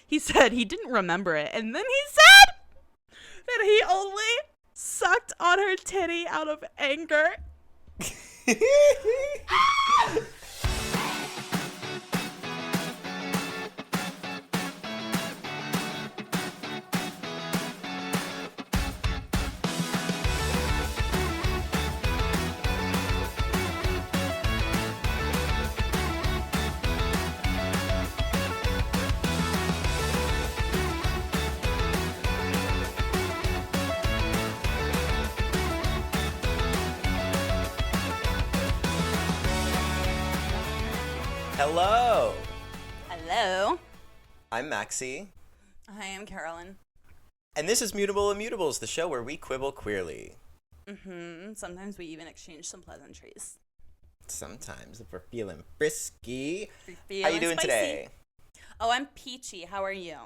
he said he didn't remember it. And then he said that he only sucked on her titty out of anger. Hello, Hello. I'm Maxie, I am Carolyn. and this is Mutable Immutables, the show where we quibble queerly. Sometimes we even exchange some pleasantries. Sometimes, if we're feeling frisky. Feeling How you doing spicy. today? Oh, I'm peachy. How are you?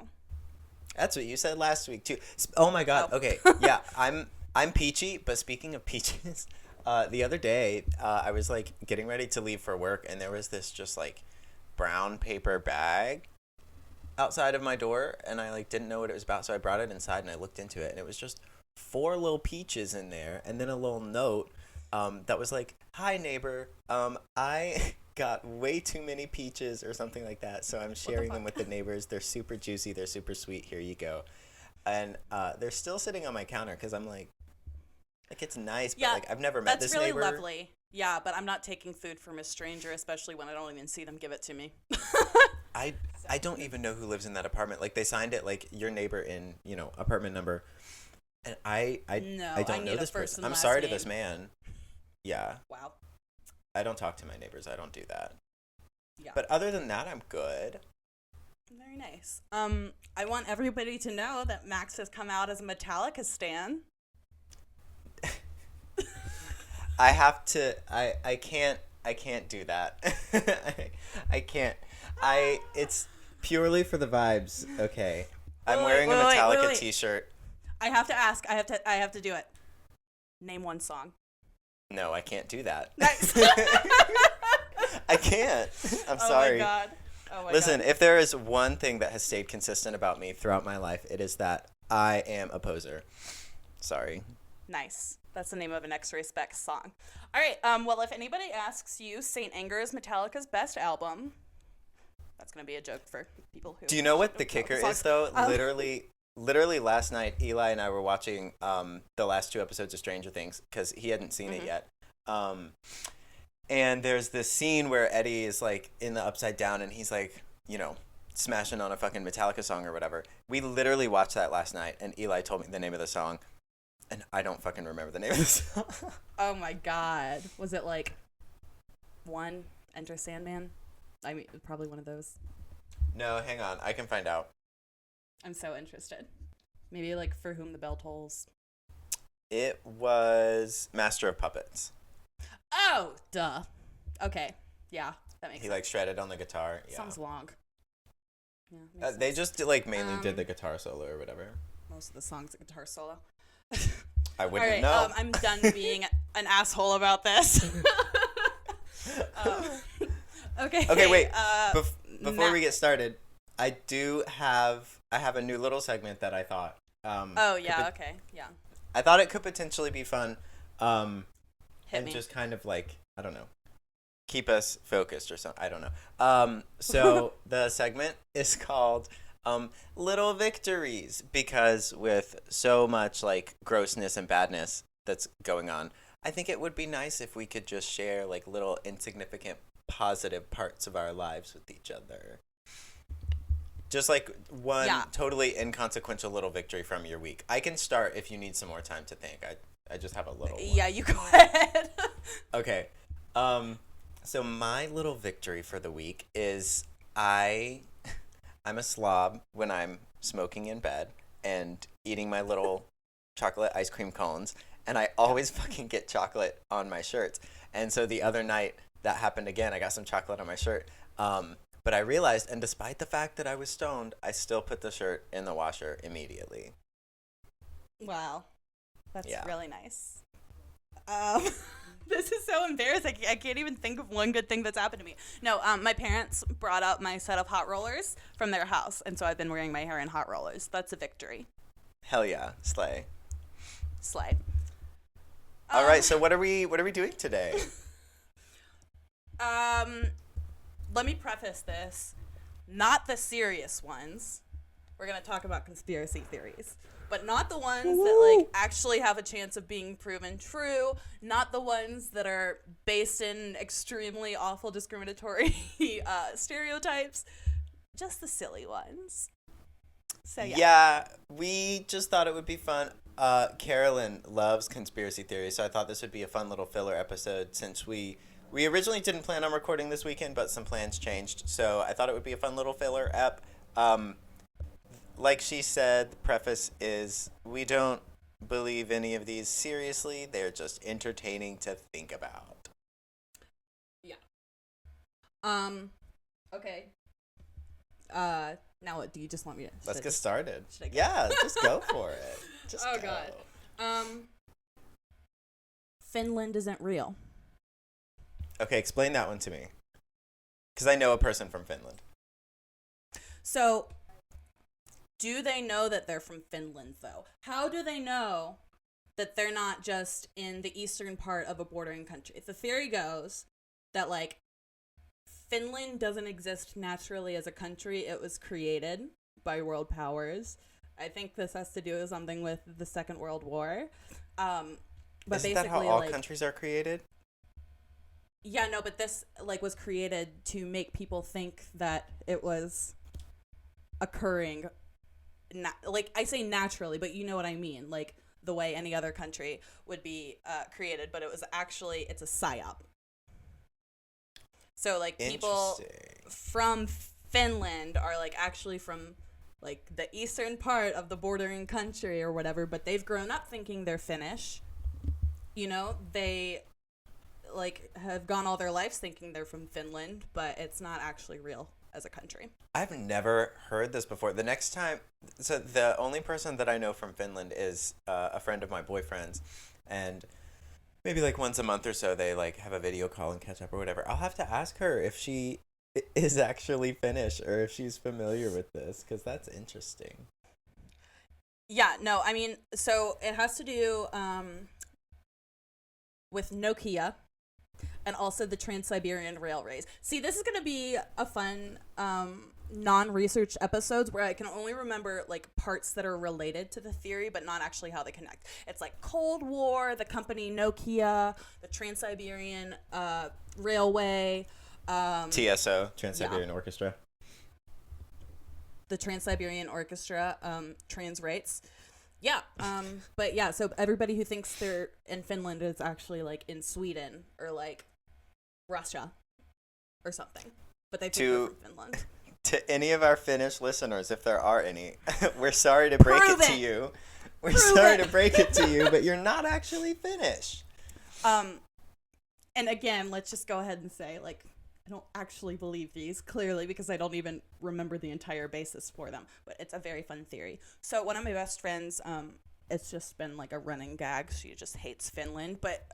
That's what you said last week too. Oh my God. Oh. Okay, yeah, I'm peachy. But speaking of peaches, the other day I was like getting ready to leave for work, and there was this just like brown paper bag outside of my door, and I like didn't know what it was about, so I brought it inside and I looked into it, and it was just 4 little peaches in there, and then a little note that was like, "Hi neighbor, I got way too many peaches," or something like that, so I'm sharing them with the neighbors. They're super juicy, they're super sweet. Here you go. And they're still sitting on my counter because I'm like it's nice, but like I've never met this really neighbor. lovely. Yeah, but I'm not taking food from a stranger, especially when I don't even see them give it to me. I don't even know who lives in that apartment. Like they signed it like your neighbor in, apartment number. And I don't know need a this first person. and I'm last sorry to name. this man. Yeah. Wow. I don't talk to my neighbors. I don't do that. Yeah. But other than that, I'm good. Very nice. I want everybody to know that Max has come out as a Metallica stan. I have to I can't do that. I can't. It's purely for the vibes, okay? I'm wearing a Metallica t-shirt. I have to ask. I have to do it. Name one song. No, I can't do that. Nice. I can't. I'm Oh sorry. my god. Oh my Listen, god. if there is one thing that has stayed consistent about me throughout my life, it is that I am a poser. Sorry. Nice. That's the name of an X-Ray Specs song. All right. Well, if anybody asks you, Saint Anger is Metallica's best album. That's gonna be a joke for people who. Do you know what the don't know kicker the is song. though? Literally last night, Eli and I were watching the last 2 episodes of Stranger Things because he hadn't seen it yet. And there's this scene where Eddie is like in the Upside Down and he's like, smashing on a fucking Metallica song or whatever. We literally watched that last night, and Eli told me the name of the song, and I don't fucking remember the name of the song. Oh my god. Was it like one Enter Sandman? I mean, probably one of those. No, hang on, I can find out. I'm so interested. Maybe like For Whom the Bell Tolls. It was Master of Puppets. Oh, duh. Okay. Yeah, that makes He sense. like shredded on the guitar. Yeah. Sounds long. Yeah, makes They sense. just like mainly did the guitar solo or whatever. Most of the songs a guitar solo. I All wouldn't right, know. I'm done being an asshole about this. Okay. Okay, wait. Before Matt. we get started, I have a new little segment that I thought. Oh yeah. Okay. Yeah. I thought it could potentially be fun. Hit and me. just kind of like, I don't know, keep us focused or something. I don't know. So the segment is called Little Victories, because with so much like grossness and badness that's going on, I think it would be nice if we could just share like little insignificant positive parts of our lives with each other. Just like one totally inconsequential little victory from your week. I can start if you need some more time to think. I just have a little one. Yeah, you go ahead. Okay. So my little victory for the week is I'm a slob when I'm smoking in bed and eating my little chocolate ice cream cones, and I always fucking get chocolate on my shirts. And so the other night that happened again. I got some chocolate on my shirt. But I realized, and despite the fact that I was stoned, I still put the shirt in the washer immediately. Wow. That's Yeah. really nice. This is so embarrassing. I can't even think of one good thing that's happened to me. No, my parents brought up my set of hot rollers from their house, and so I've been wearing my hair in hot rollers. That's a victory. Hell yeah, slay. Slide. All right, so what are we doing today? Let me preface this. Not the serious ones. We're going to talk about conspiracy theories. But not the ones that, like, actually have a chance of being proven true. Not the ones that are based in extremely awful discriminatory stereotypes. Just the silly ones. So, yeah. Yeah, we just thought it would be fun. Carolyn loves conspiracy theories, so I thought this would be a fun little filler episode since we originally didn't plan on recording this weekend, but some plans changed. So I thought it would be a fun little filler ep. Like she said, the preface is we don't believe any of these seriously. They're just entertaining to think about. Yeah. Okay. Now what? Do you just want me to? Let's get started. Should I go? Yeah, just go for it. Just Oh, go. God. Finland isn't real. Okay, explain that one to me. Because I know a person from Finland. So, do they know that they're from Finland, though? How do they know that they're not just in the eastern part of a bordering country? The theory goes that, like, Finland doesn't exist naturally as a country. It was created by world powers. I think this has to do with something with the Second World War. But Isn't that how all countries are created? Yeah, no, but this, like, was created to make people think that it was occurring, like, I say naturally, but you know what I mean, like, the way any other country would be created, but it was actually, it's a psyop. So, like, people from Finland are, like, actually from, like, the eastern part of the bordering country or whatever, but they've grown up thinking they're Finnish. You know, they, like, have gone all their lives thinking they're from Finland, but it's not actually real as a country. I've never heard this before. The next time, so the only person that I know from Finland is a friend of my boyfriend's, and maybe like once a month or so they like have a video call and catch up or whatever. I'll have to ask her if she is actually Finnish or if she's familiar with this, because that's interesting. Yeah, no, I mean, so it has to do with Nokia and also the Trans-Siberian Railways. See, this is going to be a fun non-research episodes where I can only remember like parts that are related to the theory but not actually how they connect. It's like Cold War, the company Nokia, the Trans-Siberian Railway, TSO, Trans-Siberian Orchestra. The Trans-Siberian Orchestra, trans rights. Yeah, but yeah, so everybody who thinks they're in Finland is actually like in Sweden or like Russia or something. But they think they're from Finland. To any of our Finnish listeners, if there are any, we're sorry to break it to you. We're sorry to break it to you, but you're not actually Finnish. And again, let's just go ahead and say, like, I don't actually believe these, clearly, because I don't even remember the entire basis for them. But it's a very fun theory. So one of my best friends, it's just been like a running gag. She just hates Finland. But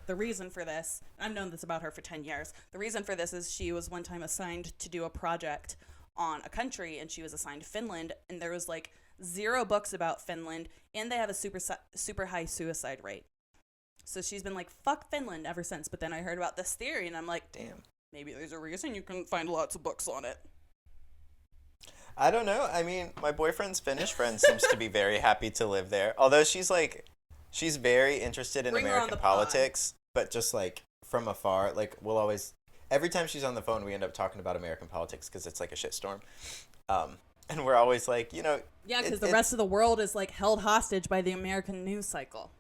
the reason for this, I've known this about her for 10 years. The reason for this is she was one time assigned to do a project on a country, and she was assigned Finland. And there was like 0 books about Finland, and they have a super high suicide rate. So she's been like, fuck Finland ever since. But then I heard about this theory, and I'm like, damn. Maybe there's a reason you can find lots of books on it. I don't know. I mean, my boyfriend's Finnish friend seems to be very happy to live there. Although she's very interested in American politics, but just like from afar. Like we'll always, every time she's on the phone, we end up talking about American politics because it's like a shitstorm. And we're always like, you know. Yeah, because the rest of the world is like held hostage by the American news cycle.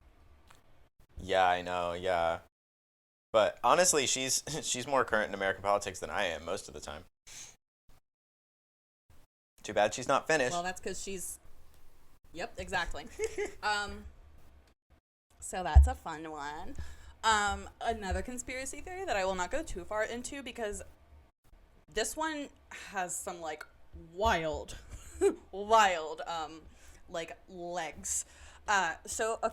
Yeah, I know. Yeah. But honestly, she's more current in American politics than I am most of the time. Too bad she's not Finnish. Well, that's because she's... Yep, exactly. So that's a fun one. Another conspiracy theory that I will not go too far into because this one has some, like, wild, like, legs. So a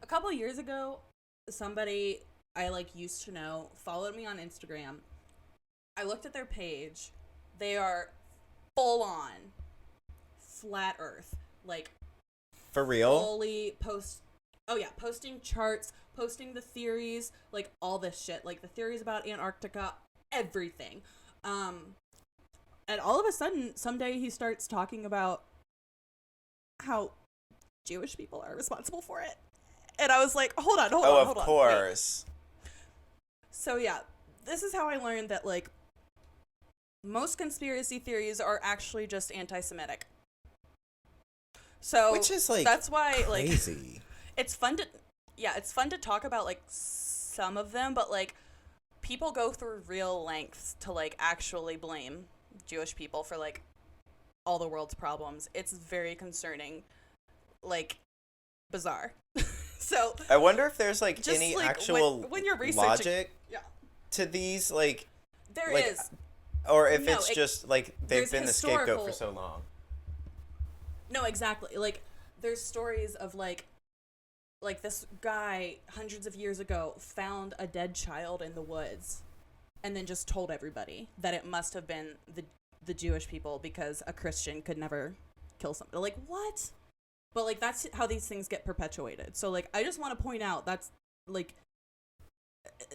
couple years ago, somebody I like used to know followed me on Instagram. I looked at their page. They are full on flat earth. Like For real? fully posting charts, posting the theories, like all this shit. Like the theories about Antarctica, everything. And all of a sudden someday he starts talking about how Jewish people are responsible for it. And I was like, hold on. Of course. Wait. So yeah, this is how I learned that like most conspiracy theories are actually just anti-Semitic. So Which is like that's why crazy. like it's fun to talk about like some of them, but like people go through real lengths to like actually blame Jewish people for like all the world's problems. It's very concerning, like bizarre. So I wonder if there's like just, any like, actual when you're researching, logic yeah, to these, like, there like, is. or if No, it's just like they've there's been the scapegoat for so long. No, exactly. Like there's stories of like this guy hundreds of years ago found a dead child in the woods and then just told everybody that it must have been the Jewish people because a Christian could never kill somebody. Like, what? But like that's how these things get perpetuated. So like I just want to point out that's like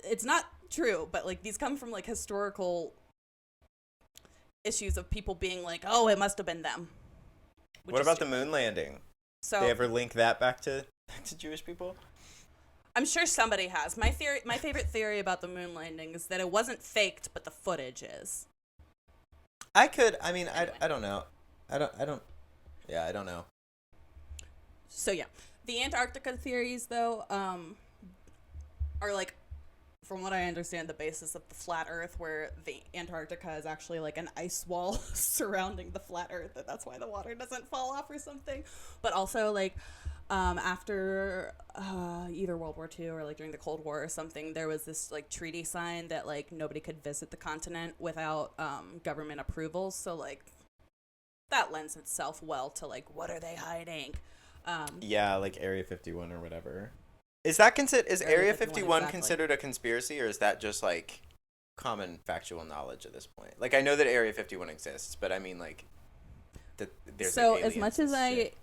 it's not true, but like these come from like historical issues of people being like, "Oh, it must have been them." What about the moon landing? So They ever link that back to Jewish people? I'm sure somebody has. My favorite theory about the moon landing is that it wasn't faked, but the footage is. I don't know. I don't know. So yeah, the Antarctica theories though are like, from what I understand, the basis of the flat Earth, where the Antarctica is actually like an ice wall surrounding the flat Earth, and that's why the water doesn't fall off or something. But also like after either World War II or like during the Cold War or something, there was this like treaty signed that like nobody could visit the continent without government approval. So like that lends itself well to like, what are they hiding? Yeah, like Area 51 or whatever. Is Area 51 exactly considered a conspiracy, or is that just like common factual knowledge at this point? Like I know that Area 51 exists, but I mean like there's so like, as much as shit.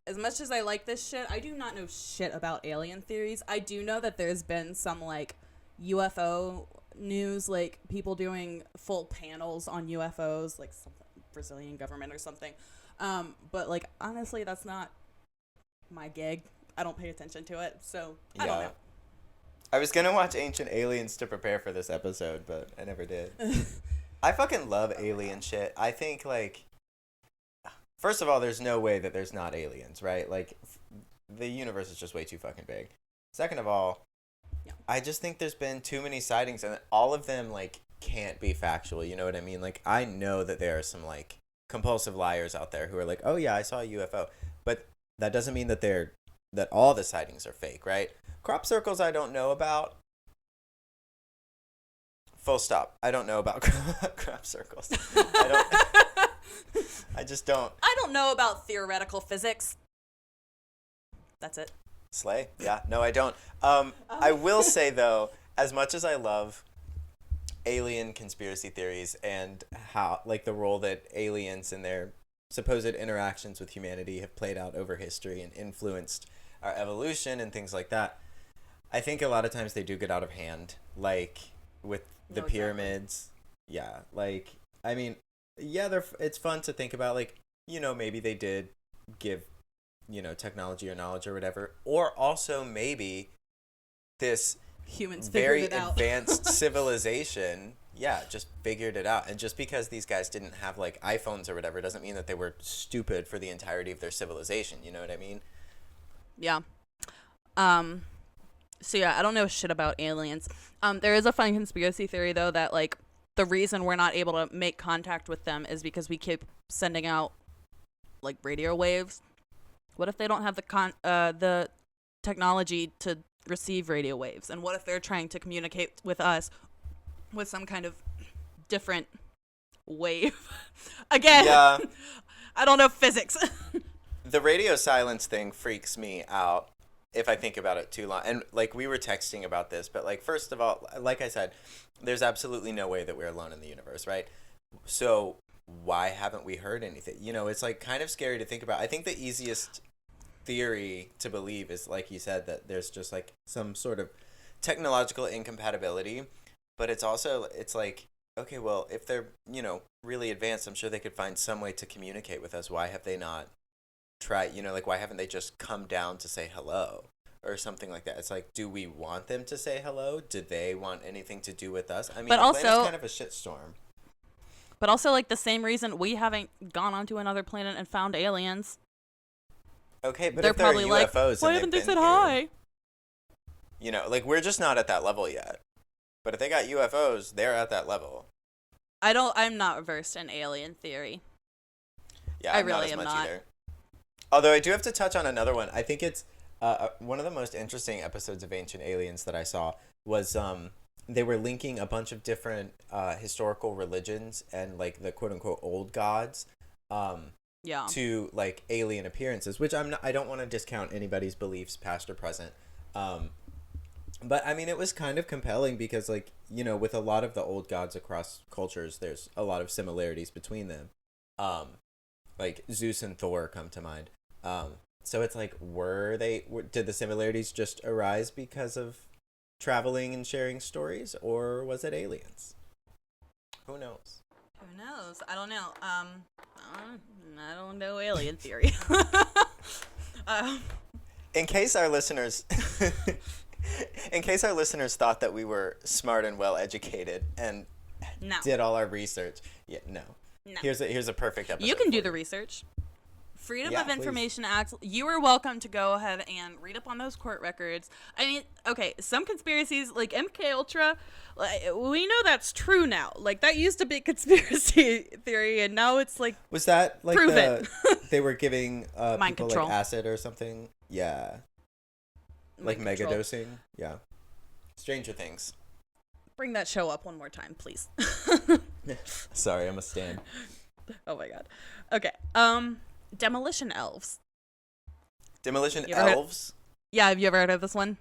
as much as I like this shit, I do not know shit about alien theories. I do know that there's been some like UFO news, like people doing full panels on UFOs, like some Brazilian government or something. But like honestly, that's not my gig. I don't pay attention to it, so I don't know. I was gonna watch Ancient Aliens to prepare for this episode, but I never did. I fucking love alien shit. I think like, first of all, there's no way that there's not aliens, right? Like, the universe is just way too fucking big. Second of all, yeah. I just think there's been too many sightings, and all of them like can't be factual. You know what I mean? Like, I know that there are some like compulsive liars out there who are like, "Oh yeah, I saw a UFO," but that doesn't mean that that all the sightings are fake, right? Crop circles I don't know about. Full stop. I don't know about crop circles. I just don't. I don't know about theoretical physics. That's it. Slay? Yeah. No, I don't. I will say though, as much as I love alien conspiracy theories and how like the role that aliens and their supposed interactions with humanity have played out over history and influenced our evolution and things like that, I think a lot of times they do get out of hand, like with the pyramids. Yeah, like I mean, yeah, it's fun to think about, like, you know, maybe they did give, you know, technology or knowledge or whatever, or also maybe this humans very figured it out. advanced civilization, yeah, just figured it out. And just because these guys didn't have like iPhones or whatever doesn't mean that they were stupid for the entirety of their civilization. You know what I mean? Yeah. So yeah, I don't know shit about aliens. There is a fun conspiracy theory though that like the reason we're not able to make contact with them is because we keep sending out like radio waves. What if they don't have the technology to receive radio waves? And what if they're trying to communicate with us with some kind of different wave? Again, Yeah. I don't know physics. The radio silence thing freaks me out. if I think about it too long. And like we were texting about this, but like first of all, like I said, there's absolutely no way that we're alone in the universe, right? So why haven't we heard anything? You know, it's like kind of scary to think about. I think the easiest theory to believe is, like you said, that there's just like some sort of technological incompatibility, but it's like, okay, well, if they're, you know, really advanced, I'm sure they could find some way to communicate with us. Why have they not tried, you know, like why haven't they just come down to say hello or something like that? It's like, do we want them to say hello? Do they want anything to do with us? I mean, But the planet's also, kind of a shitstorm. but also, like the same reason we haven't gone onto another planet and found aliens. Okay, but They're if there are probably like, UFOs, why and haven't they've they been said here, hi? you know, like we're just not at that level yet. But if they got UFOs, they're at that level. I'm not versed in alien theory. Yeah, I I'm not really as am much not. either. Although I do have to touch on another one. I think it's one of the most interesting episodes of Ancient Aliens that I saw was they were linking a bunch of different historical religions and like the quote unquote old gods Yeah. to like alien appearances, which I don't want to discount anybody's beliefs, past or present. But I mean, it was kind of compelling because, like, you know, with a lot of the old gods across cultures, there's a lot of similarities between them. Like Zeus and Thor come to mind. So it's like, did the similarities just arise because of traveling and sharing stories, or was it aliens? Who knows? Who knows? I don't know. I don't know alien theory. um, In case our listeners, thought that we were smart and well educated and no. did all our research, no. No. Here's a perfect episode. You can do for the you. research. Freedom Yeah, of Information Act. You are welcome to go ahead and read up on those court records. I mean, okay, some conspiracies like MK Ultra, like, we know that's true now. Like that used to be conspiracy theory, and now it's like Was that like proven. they were giving Mind people control. like acid or something? Yeah, like Mind mega control. dosing. Yeah, Stranger Things. Bring that show up one more time, please. Sorry, I'm a stan. Oh my god. Okay. Demolition elves. Demolition You ever elves, Yeah, have you ever heard of this one?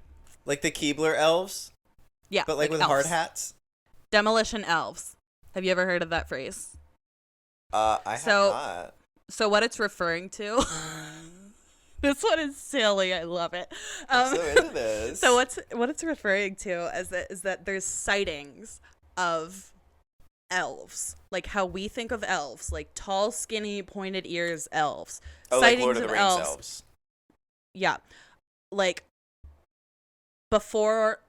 like the Keebler elves, Yeah. but like with elves. hard hats. Demolition elves. Have you ever heard of that phrase? I have not. So what it's referring to? This one is silly. I love it. I'm so into this. So what it's referring to is that there's sightings of elves, like how we think of elves, like tall, skinny, pointed ears elves. Oh, sightings like Lord of the Rings elves. Yeah, like before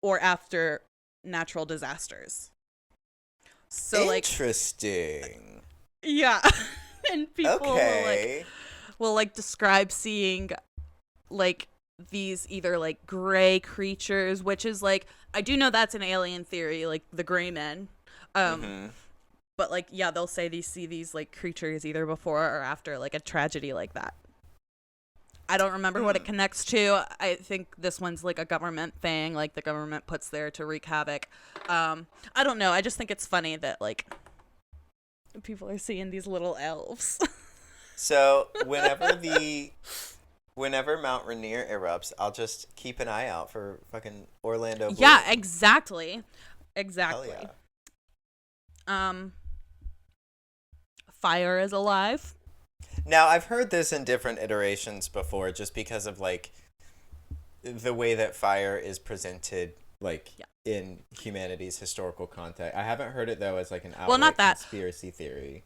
or after natural disasters. So Interesting. yeah, and people will like describe seeing like these either like gray creatures, which is like, I do know that's an alien theory, like the gray men. But like, yeah, they'll say they see these like creatures either before or after like a tragedy like that. I don't remember what it connects to. I think this one's like a government thing, like the government puts there to wreak havoc. I don't know. I just think it's funny that like people are seeing these little elves. So whenever Mount Rainier erupts, I'll just keep an eye out for fucking Orlando Bloom. Yeah, exactly. Hell yeah. Fire is alive. Now, I've heard this in different iterations before, just because of like the way that fire is presented, like in humanity's historical context. I haven't heard it though as like an outright not that. conspiracy theory.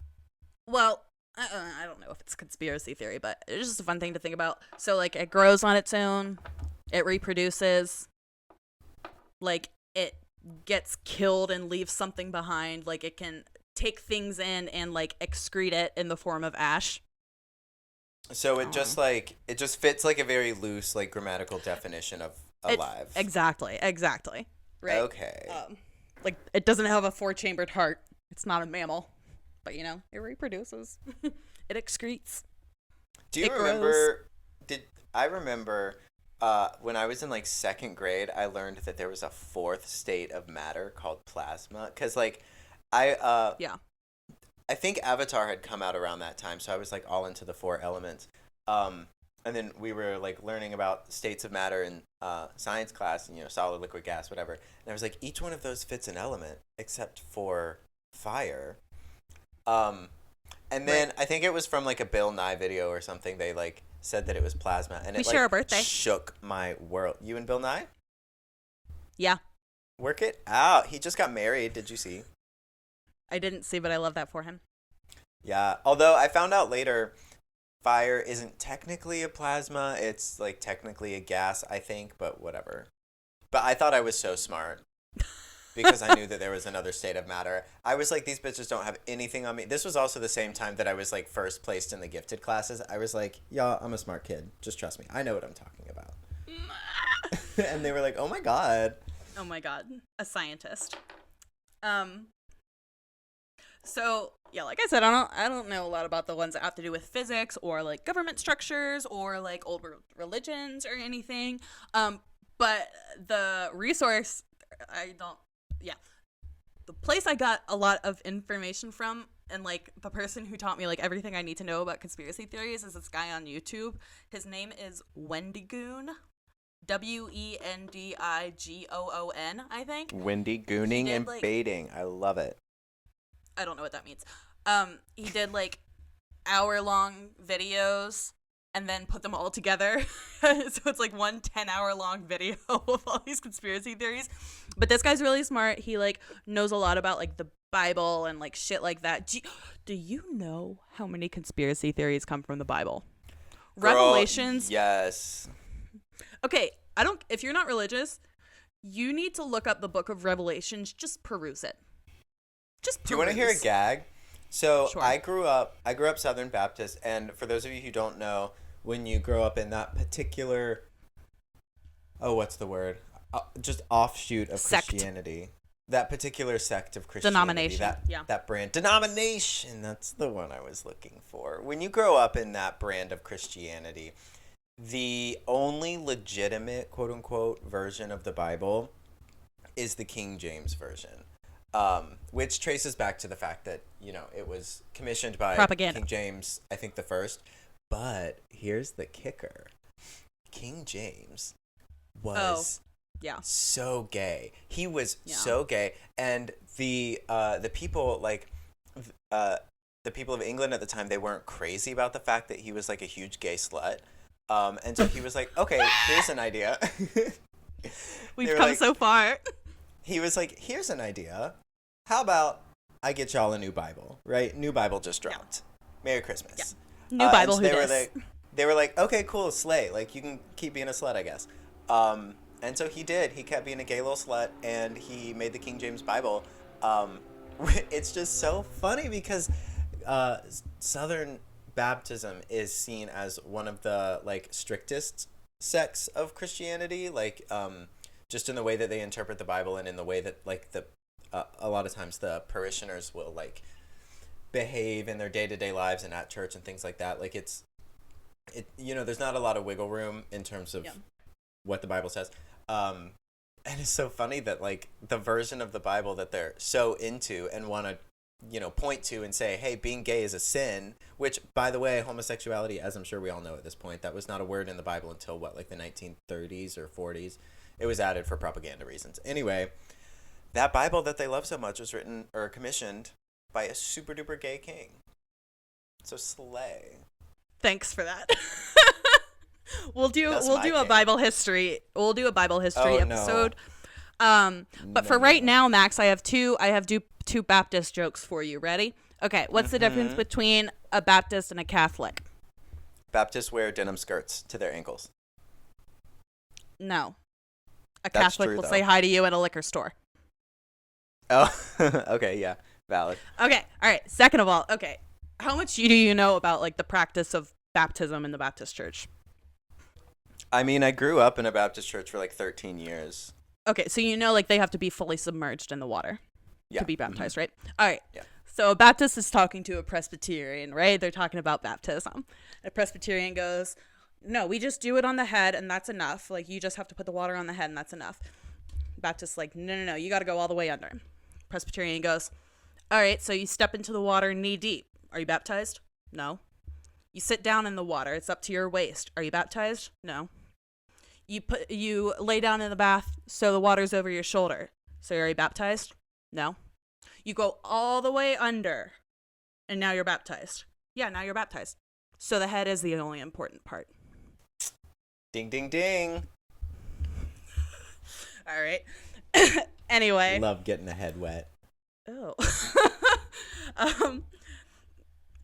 Well, I don't know if it's conspiracy theory, but it's just a fun thing to think about. So like it grows on its own, it reproduces, like it gets killed and leaves something behind, like it can take things in and like excrete it in the form of ash. So it just fits like a very loose like grammatical definition of alive. Exactly. Right. Okay. Like it doesn't have a 4-chambered heart. It's not a mammal, but you know, it reproduces. It excretes. Do you remember? I remember when I was in like second grade, I learned that there was a fourth state of matter called plasma. Cause like I think Avatar had come out around that time, so I was like all into the 4 elements. and then we were like learning about states of matter in science class, and solid, liquid, gas, whatever. And I was like, each one of those fits an element except for fire. And then I think it was from like a Bill Nye video or something. They like said that it was plasma, and We it share a like birthday. shook my world. You and Bill Nye? Yeah. Work it out. He just got married. Did you see? I didn't see, but I love that for him. Yeah. Although I found out later, fire isn't technically a plasma. It's like technically a gas, I think, but whatever. But I thought I was so smart because I knew that there was another state of matter. I was like, these bitches don't have anything on me. This was also the same time that I was like first placed in the gifted classes. I was like, y'all, I'm a smart kid. Just trust me. I know what I'm talking about. And they were like, oh my God. Oh my God. A scientist. So yeah, like I said, I don't know a lot about the ones that have to do with physics or like government structures or like old religions or anything. But the resource, the place I got a lot of information from, and like the person who taught me like everything I need to know about conspiracy theories, is this guy on YouTube. His name is Wendigoon. Wendigoon, I think. Windy gooning and like, baiting. I love it. I don't know what that means. He did like hour-long videos and then put them all together. So it's like one 10-hour-long video of all these conspiracy theories. But this guy's really smart. He like knows a lot about like the Bible and like shit like that. Do you know how many conspiracy theories come from the Bible? Girl, Revelations. Yes. Okay, if you're not religious, you need to look up the book of Revelations. Just peruse it. Just peruse. Do you want to hear a gag? So Sure. I grew up Southern Baptist, and for those of you who don't know, when you grow up in that particular, what's the word? Just offshoot of Sect. Christianity. That particular sect of Christianity. Denomination. That brand. Denomination. That's the one I was looking for. When you grow up in that brand of Christianity, the only legitimate, quote unquote, version of the Bible is the King James Version. Which traces back to the fact that, it was commissioned by Propaganda. King James, I think the first. But here's the kicker. King James was so gay. He was so gay. And the people, like, the people of England at the time, they weren't crazy about the fact that he was, like, a huge gay slut. And so he was like, okay, here's an idea. We've come so far. He was like, here's an idea. How about I get y'all a new Bible, right? New Bible just dropped. Merry Christmas. Yeah. New Bible, who they dis? They were like, okay, cool, slay. Like, you can keep being a slut, I guess. And so he did. He kept being a gay little slut, and he made the King James Bible. It's just so funny because Southern Baptism is seen as one of the, like, strictest sects of Christianity. Like, just in the way that they interpret the Bible and in the way that, like, a lot of times the parishioners will, like, behave in their day-to-day lives and at church and things like that. Like, there's not a lot of wiggle room in terms of what the Bible says. And it's so funny that, like, the version of the Bible that they're so into and want to, point to and say, hey, being gay is a sin, which, by the way, homosexuality, as I'm sure we all know at this point, that was not a word in the Bible until, like the 1930s or 40s. It was added for propaganda reasons. Anyway, that Bible that they love so much was written or commissioned by a super duper gay king. So slay. Thanks for that. We'll do a Bible history. We'll do a Bible history episode. But for right now, Max, I have two Baptist jokes for you. Ready? Okay. What's the difference between a Baptist and a Catholic? Baptists wear denim skirts to their ankles. No. A That's Catholic true, will though. say hi to you at a liquor store. Oh, okay, yeah, valid. Okay, all right. Second of all, okay, how much do you know about like the practice of baptism in the Baptist church? I mean, I grew up in a Baptist church for like 13 years. Okay, so like they have to be fully submerged in the water Yeah. to be baptized, right? All right. Yeah. So a Baptist is talking to a Presbyterian, right? They're talking about baptism. A Presbyterian goes, no, we just do it on the head and that's enough. Like you just have to put the water on the head and that's enough. Baptist's like, no, you got to go all the way under. Presbyterian goes, all right, so you step into the water knee deep. Are you baptized? No. You sit down in the water. It's up to your waist. Are you baptized? No. You lay down in the bath so the water's over your shoulder. So are you baptized? No. You go all the way under, and now you're baptized. Yeah, now you're baptized. So the head is the only important part. Ding, ding, ding. All right. Anyway. Love getting the head wet. Oh.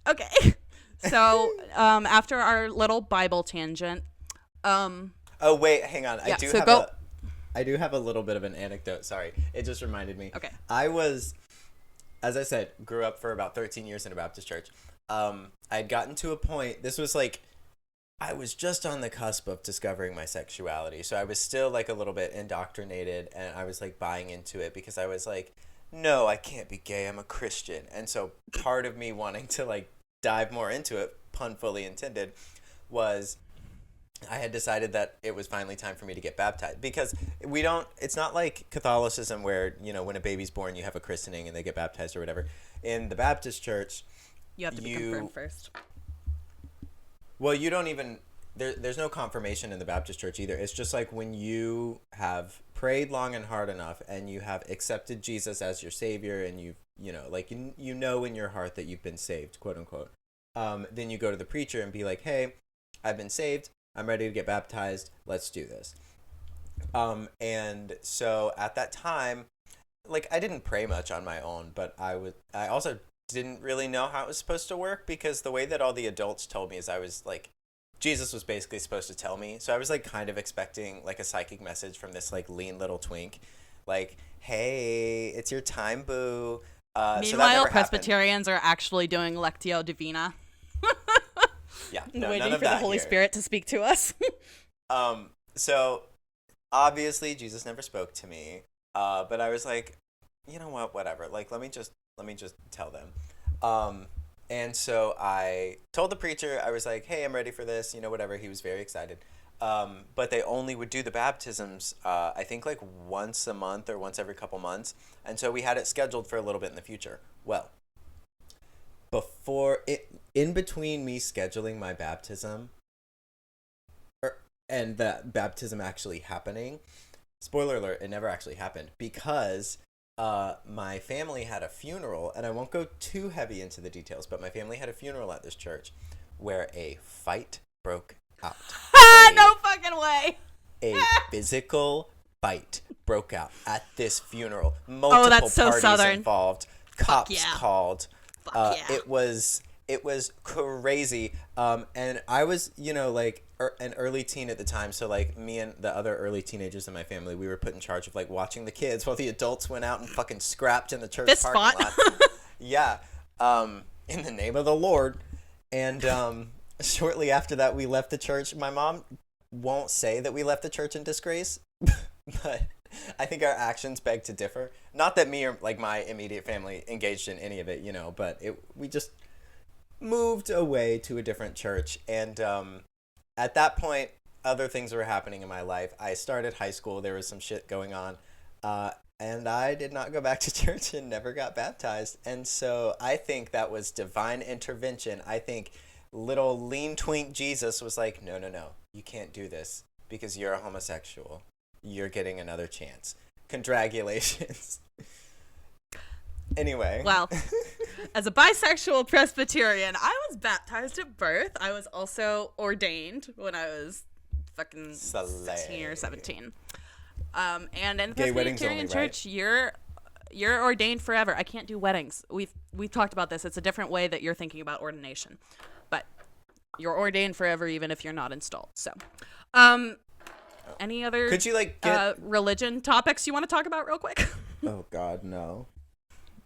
Okay. So after our little Bible tangent. Oh, wait, hang on. Yeah, I do have a little bit of an anecdote. Sorry. It just reminded me. Okay. I was, as I said, grew up for about 13 years in a Baptist church. I had gotten to a point, this was like, I was just on the cusp of discovering my sexuality. So I was still like a little bit indoctrinated, and I was like buying into it because I was like, no, I can't be gay. I'm a Christian. And so part of me wanting to like dive more into it, pun fully intended, was I had decided that it was finally time for me to get baptized, because it's not like Catholicism where, you know, when a baby's born, you have a christening and they get baptized or whatever. In the Baptist church, you have to be confirmed first. Well, you don't even, there's no confirmation in the Baptist church either. It's just like when you have prayed long and hard enough and you have accepted Jesus as your savior, and you know in your heart that you've been saved, quote unquote. Then you go to the preacher and be like, hey, I've been saved. I'm ready to get baptized. Let's do this. And so at that time, like, I didn't pray much on my own, but I also didn't really know how it was supposed to work, because the way that all the adults told me is I was like, Jesus was basically supposed to tell me. So I was like kind of expecting like a psychic message from this like lean little twink, like, hey, it's your time, boo. Meanwhile, Presbyterians are actually doing Lectio Divina. Yeah, no, waiting none of for the that Holy here. Spirit to speak to us. So obviously Jesus never spoke to me, but I was like, you know what, whatever. Like, let me just tell them. And so I told the preacher, I was like, hey, I'm ready for this, you know, whatever. He was very excited. But they only would do the baptisms, I think like once a month or once every couple months. And so we had it scheduled for a little bit in the future. Well, in between me scheduling my baptism and the baptism actually happening, spoiler alert, it never actually happened, because my family had a funeral, and I won't go too heavy into the details, but my family had a funeral at this church where a fight broke out. No fucking way. A physical fight broke out at this funeral. Multiple that's so parties Southern. involved. Cops yeah. called. Fuck yeah. It was crazy. And I was, you know, like an early teen at the time. So like me and the other early teenagers in my family, we were put in charge of like watching the kids while the adults went out and fucking scrapped in the church Fist parking fought. lot. Yeah. In the name of the Lord. And shortly after that, we left the church. My mom won't say that we left the church in disgrace, but I think our actions beg to differ. Not that me or like my immediate family engaged in any of it, you know, but we just moved away to a different church. And at that point, other things were happening in my life. I started high school. There was some shit going on. And I did not go back to church and never got baptized. And so I think that was divine intervention. I think little lean twink Jesus was like, no, you can't do this because you're a homosexual. You're getting another chance. Congratulations. Anyway. Well, as a bisexual Presbyterian, I was baptized at birth. I was also ordained when I was fucking 16 or 17. And in the Gay weddings Presbyterian only, church, you're ordained forever. I can't do weddings. We've talked about this. It's a different way that you're thinking about ordination, but you're ordained forever even if you're not installed. So, any other could you like get religion topics you want to talk about real quick? Oh God, no.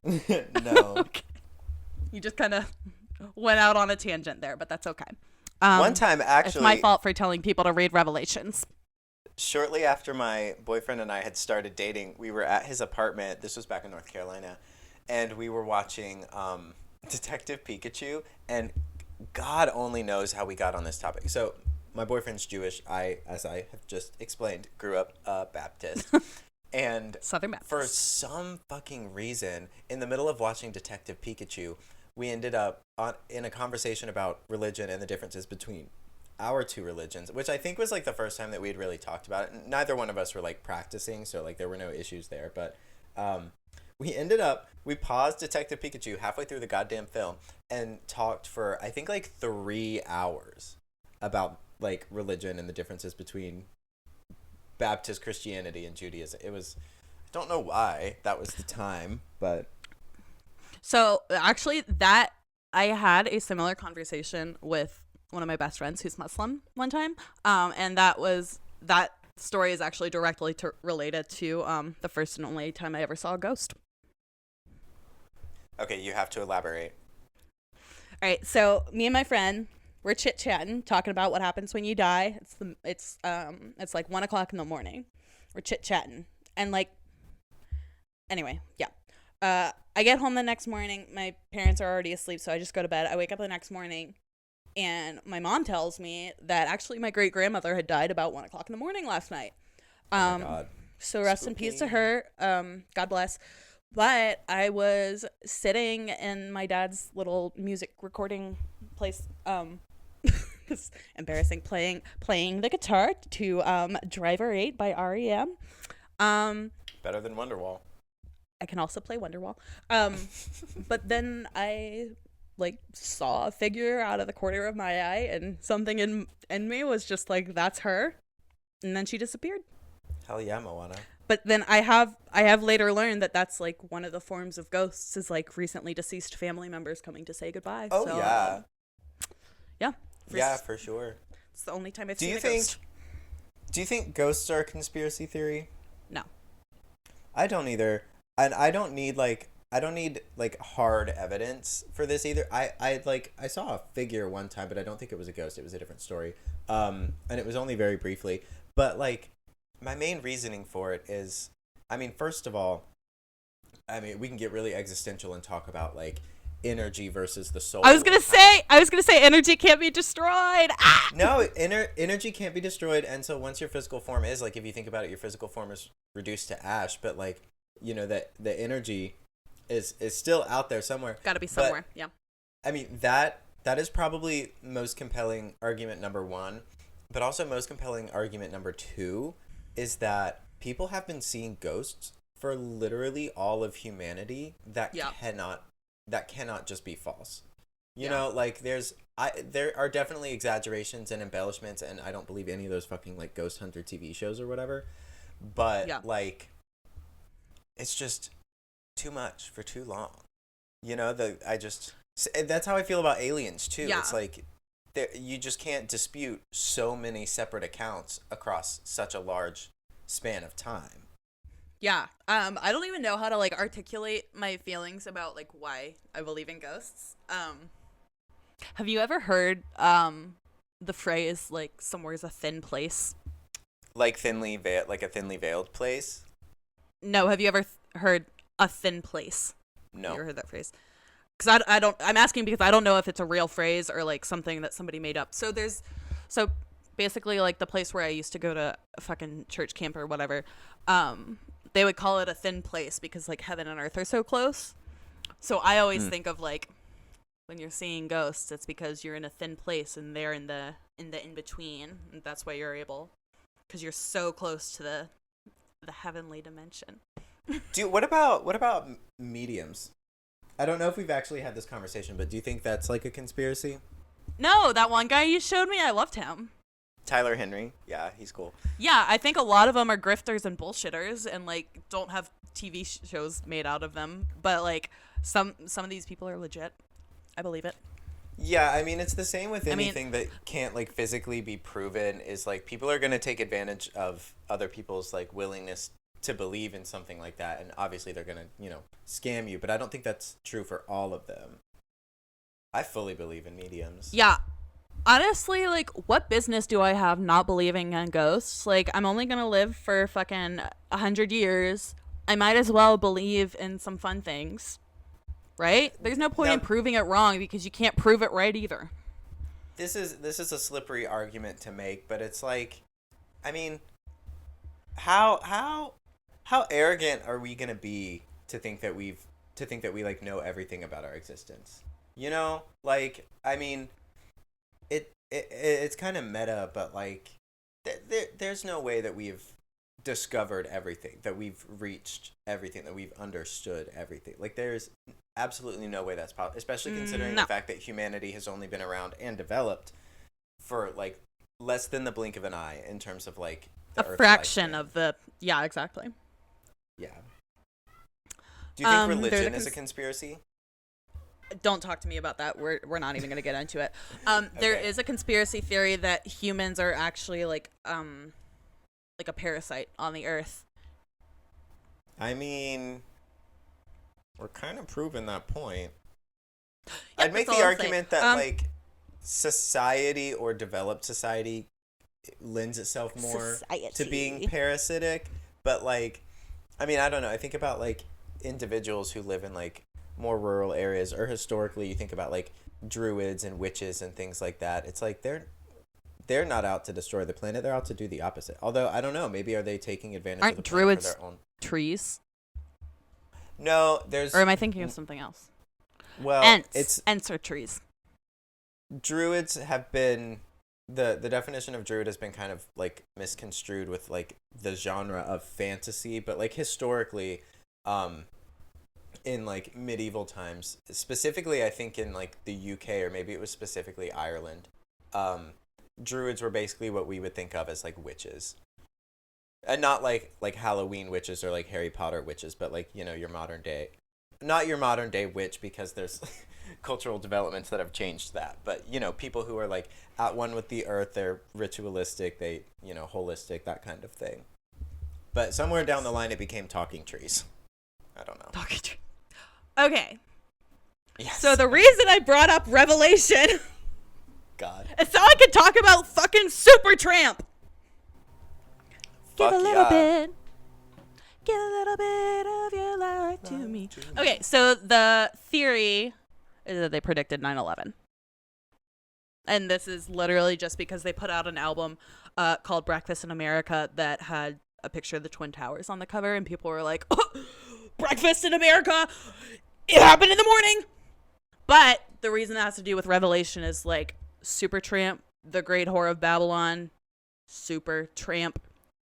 No. Okay. You just kind of went out on a tangent there, but that's okay. One time, actually, it's my fault for telling people to read Revelations. Shortly after my boyfriend and I had started dating, we were at his apartment. This was back in North Carolina, and we were watching Detective Pikachu. And God only knows how we got on this topic. So my boyfriend's Jewish. As I have just explained, grew up Baptist. And Southern Baptist. For some fucking reason, in the middle of watching Detective Pikachu, we ended up in a conversation about religion and the differences between our two religions, which I think was like the first time that we had really talked about it. Neither one of us were like practicing, so like there were no issues there. But we paused Detective Pikachu halfway through the goddamn film and talked for I think like 3 hours about like religion and the differences between Baptist Christianity and Judaism. It was, I don't know why that was the time, but So actually, that I had a similar conversation with one of my best friends who's Muslim one time, and that story is actually directly related to the first and only time I ever saw a ghost. okay, you have to elaborate. All right, so me and my friend we're chit chatting, talking about what happens when you die. It's like 1:00 in the morning. We're chit chatting, and like, anyway, yeah. I get home the next morning. My parents are already asleep, so I just go to bed. I wake up the next morning, and my mom tells me that actually my great grandmother had died about 1:00 in the morning last night. Oh my God. So rest in peace to her. God bless. But I was sitting in my dad's little music recording place. It's embarrassing, playing the guitar to Driver 8 by REM. Better than Wonderwall. I can also play Wonderwall. But then I like saw a figure out of the corner of my eye, and something in me was just like, that's her. And then she disappeared. Hell yeah, Moana. But then I have later learned that that's like one of the forms of ghosts is like recently deceased family members coming to say goodbye. Oh, so, yeah. Yeah. Yeah, for sure. It's the only time I've seen a ghost. Do you think ghosts are a conspiracy theory? No. I don't either. And I don't need hard evidence for this either. I saw a figure one time, but I don't think it was a ghost. It was a different story. And it was only very briefly. But like, my main reasoning for it is, I mean, first of all, I mean, we can get really existential and talk about like energy versus the soul. I was gonna say energy can't be destroyed. Ah! No, energy can't be destroyed, and so once your physical form is, like, if you think about it, your physical form is reduced to ash, but like, you know, that the energy is still out there somewhere. Gotta be somewhere. But, yeah. I mean, that is probably most compelling argument number one, but also most compelling argument number two is that people have been seeing ghosts for literally all of humanity that cannot just be false. You know, like there are definitely exaggerations and embellishments, and I don't believe any of those fucking like ghost hunter TV shows or whatever. But like, it's just too much for too long. You know, that's how I feel about aliens too. Yeah. It's like you just can't dispute so many separate accounts across such a large span of time. Yeah. I don't even know how to like articulate my feelings about like why I believe in ghosts. Have you ever heard the phrase like somewhere's a thin place? Like a thinly veiled place? No, have you ever heard a thin place? No. Have you ever heard that phrase? Because I'm asking because I don't know if it's a real phrase or like something that somebody made up. So basically like the place where I used to go to a fucking church camp or whatever, they would call it a thin place because like heaven and earth are so close. So I always think of like when you're seeing ghosts, it's because you're in a thin place and they're in the in between, and that's why you're able, because you're so close to the heavenly dimension. Dude, what about mediums? I don't know if we've actually had this conversation, but do you think that's like a conspiracy? No, that one guy you showed me, I loved him. Tyler Henry. Yeah, he's cool. Yeah, I think a lot of them are grifters and bullshitters and like don't have TV shows made out of them, but like some of these people are legit. I believe it. Yeah, I mean, it's the same with anything that can't like physically be proven. Is like people are going to take advantage of other people's like willingness to believe in something like that, and obviously they're going to, you know, scam you, but I don't think that's true for all of them. I fully believe in mediums. Yeah. Honestly, like, what business do I have not believing in ghosts? Like, I'm only gonna live for fucking 100 years. I might as well believe in some fun things, right? There's no point in proving it wrong because you can't prove it right either. This is a slippery argument to make, but it's like, I mean, how arrogant are we gonna be to think that we like know everything about our existence? You know, like, I mean, it's kind of meta, but like, there's no way that we've discovered everything, that we've reached everything, that we've understood everything. Like, there's absolutely no way that's possible, especially considering No. the fact that humanity has only been around and developed for like less than the blink of an eye in terms of like the A Earth's fraction lifespan. of the. Yeah, exactly. Yeah. Do you think There's religion is a conspiracy? Don't talk to me about that. We're not even gonna get into it. There Okay. is a conspiracy theory that humans are actually like a parasite on the earth. I mean, we're kind of proving that point. Yep, I'd make that's the all I'll say. argument that like society or developed society lends itself more to being Society. parasitic, but like, I mean, I don't know. I think about like individuals who live in like more rural areas, or historically you think about like druids and witches and things like that. It's like they're not out to destroy the planet, they're out to do the opposite. Although I don't know, maybe are they taking advantage Aren't of the planet for druids their own? trees? No, there's, Or am I thinking of something else? well, Ents. it's Ents are trees. druids have been, the definition of druid has been kind of like misconstrued with like the genre of fantasy, but like historically, in like medieval times, specifically I think in like the UK, or maybe it was specifically Ireland, druids were basically what we would think of as like witches. And not like Halloween witches or like Harry Potter witches, but like, you know, your modern day, not your modern day witch, because there's cultural developments that have changed that, but you know, people who are like at one with the earth, they're ritualistic, they, you know, holistic, that kind of thing. But somewhere down the line it became talking trees. I don't know. Talking tree. Okay. Yes. So the reason I brought up Revelation God. is so I could talk about fucking Supertramp. Fuck Give a little yeah. bit. Give a little bit of your life to me. Okay, so the theory is that they predicted 9/11. And this is literally just because they put out an album called Breakfast in America that had a picture of the Twin Towers on the cover, and people were like, oh, Breakfast in America! It happened in the morning! But the reason it has to do with Revelation is like Supertramp, the Great Whore of Babylon, Supertramp,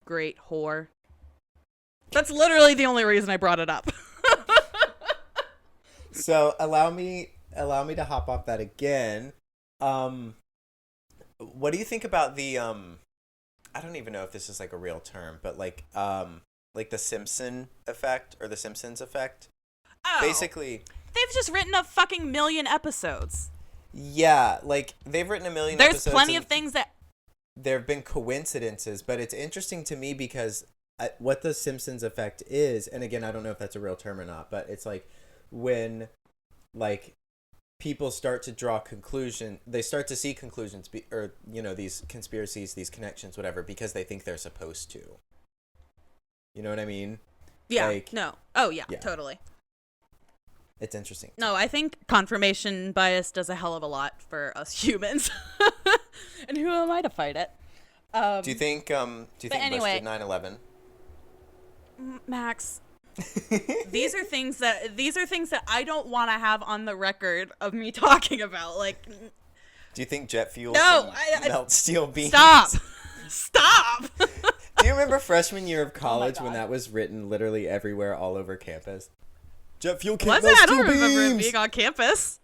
Great Whore. That's literally the only reason I brought it up. So allow me to hop off that again. What do you think about the I don't even know if this is like a real term, but like the Simpson effect, or the Simpsons effect? Oh, Basically, they've just written a fucking million episodes. yeah, like they've written a million There's episodes. plenty and of things that there have been coincidences, but it's interesting to me because what the Simpsons effect is, and again, I don't know if that's a real term or not, but it's like when like people start to draw they start to see conclusions, or you know, these conspiracies, these connections, whatever, because they think they're supposed to. You know what I mean? yeah, like, no. Oh, yeah, yeah. totally. It's interesting. No, I think confirmation bias does a hell of a lot for us humans. And who am I to fight it? Do you think Bush anyway, did 9/11? Max, these are things that I don't want to have on the record of me talking about. Like, Do you think jet fuel No, can melt steel beams? stop. Stop. Do you remember freshman year of college when God. that was written literally everywhere, all over campus? Jet fuel Was can't it? melt I steel don't remember it beams! being on campus.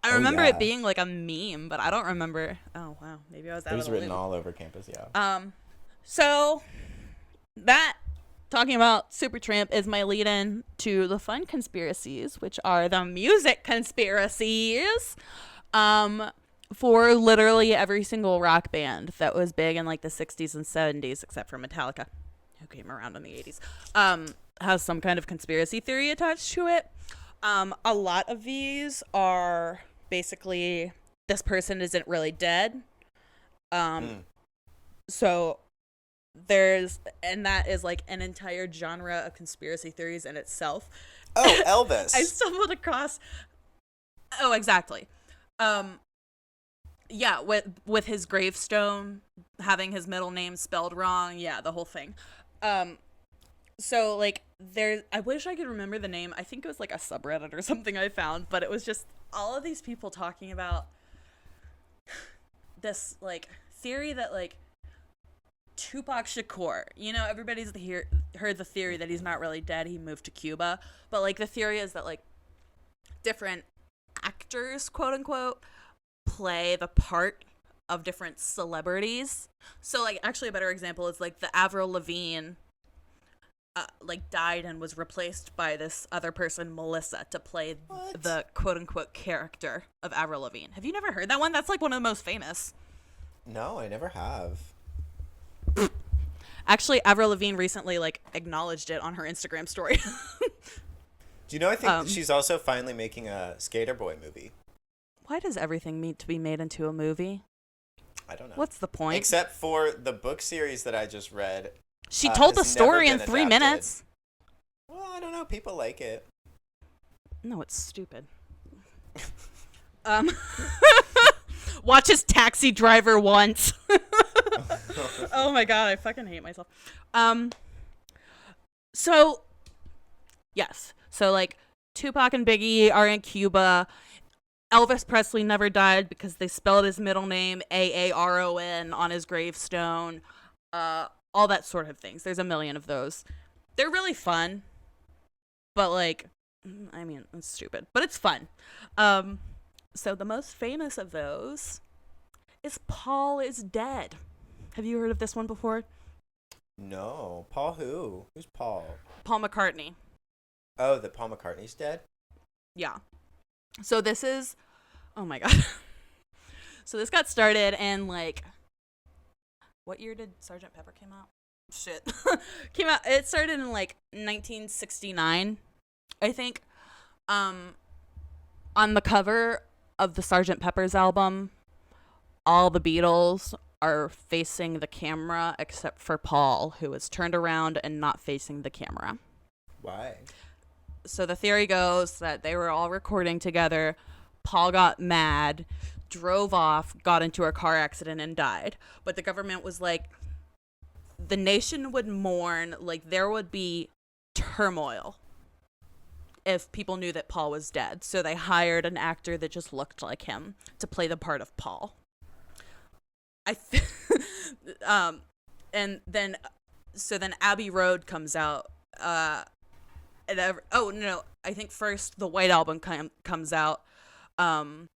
I Oh, remember yeah. it being like a meme, but I don't remember. Oh wow, maybe I was out It of was the written loop. all over campus, yeah. So that talking about Supertramp is my lead-in to the fun conspiracies, which are the music conspiracies. For literally every single rock band that was big in like the 60s and 70s, except for Metallica, who came around in the 80s, has some kind of conspiracy theory attached to it. A lot of these are basically this person isn't really dead. So and that is like an entire genre of conspiracy theories in itself. Oh, Elvis. I stumbled across. Oh, exactly. Yeah, with his gravestone having his middle name spelled wrong. Yeah, the whole thing. So like I wish I could remember the name. I think it was like a subreddit or something I found, but it was just all of these people talking about this, like, theory that, like, Tupac Shakur, you know, everybody's heard the theory that he's not really dead, he moved to Cuba, but, like, the theory is that, like, different actors, quote unquote, play the part of different celebrities. So, like, actually a better example is, like, the Avril Lavigne like died and was replaced by this other person, Melissa, to play the quote unquote character of Avril Lavigne. Have you never heard that one? That's like one of the most famous. No, I never have. Actually, Avril Lavigne recently like acknowledged it on her Instagram story. Do you know, I think she's also finally making a Skater Boy movie. Why does everything need to be made into a movie? I don't know. What's the point? Except for the book series that I just read. She told the story in 3 minutes. Well, I don't know. People like it. No, it's stupid. Watch his Taxi Driver once. Oh my god, I fucking hate myself. So, yes. So, like, Tupac and Biggie are in Cuba. Elvis Presley never died because they spelled his middle name Aaron on his gravestone. All that sort of things. There's a million of those. They're really fun. But, like, I mean, it's stupid. But it's fun. So the most famous of those is Paul is Dead. Have you heard of this one before? No. Paul who? Who's Paul? Paul McCartney. Oh, that Paul McCartney's dead? Yeah. So this is... Oh, my God. So this got started in, like... What year did Sgt. Pepper came out? Shit. It started in, like, 1969, I think. On the cover of the Sgt. Pepper's album, all the Beatles are facing the camera except for Paul, who is turned around and not facing the camera. Why? So the theory goes that they were all recording together. Paul got mad, drove off, got into a car accident, and died. But the government was like, the nation would mourn, like there would be turmoil if people knew that Paul was dead. So they hired an actor that just looked like him to play the part of Paul. And then Abbey Road comes out. I think first the White Album comes out. And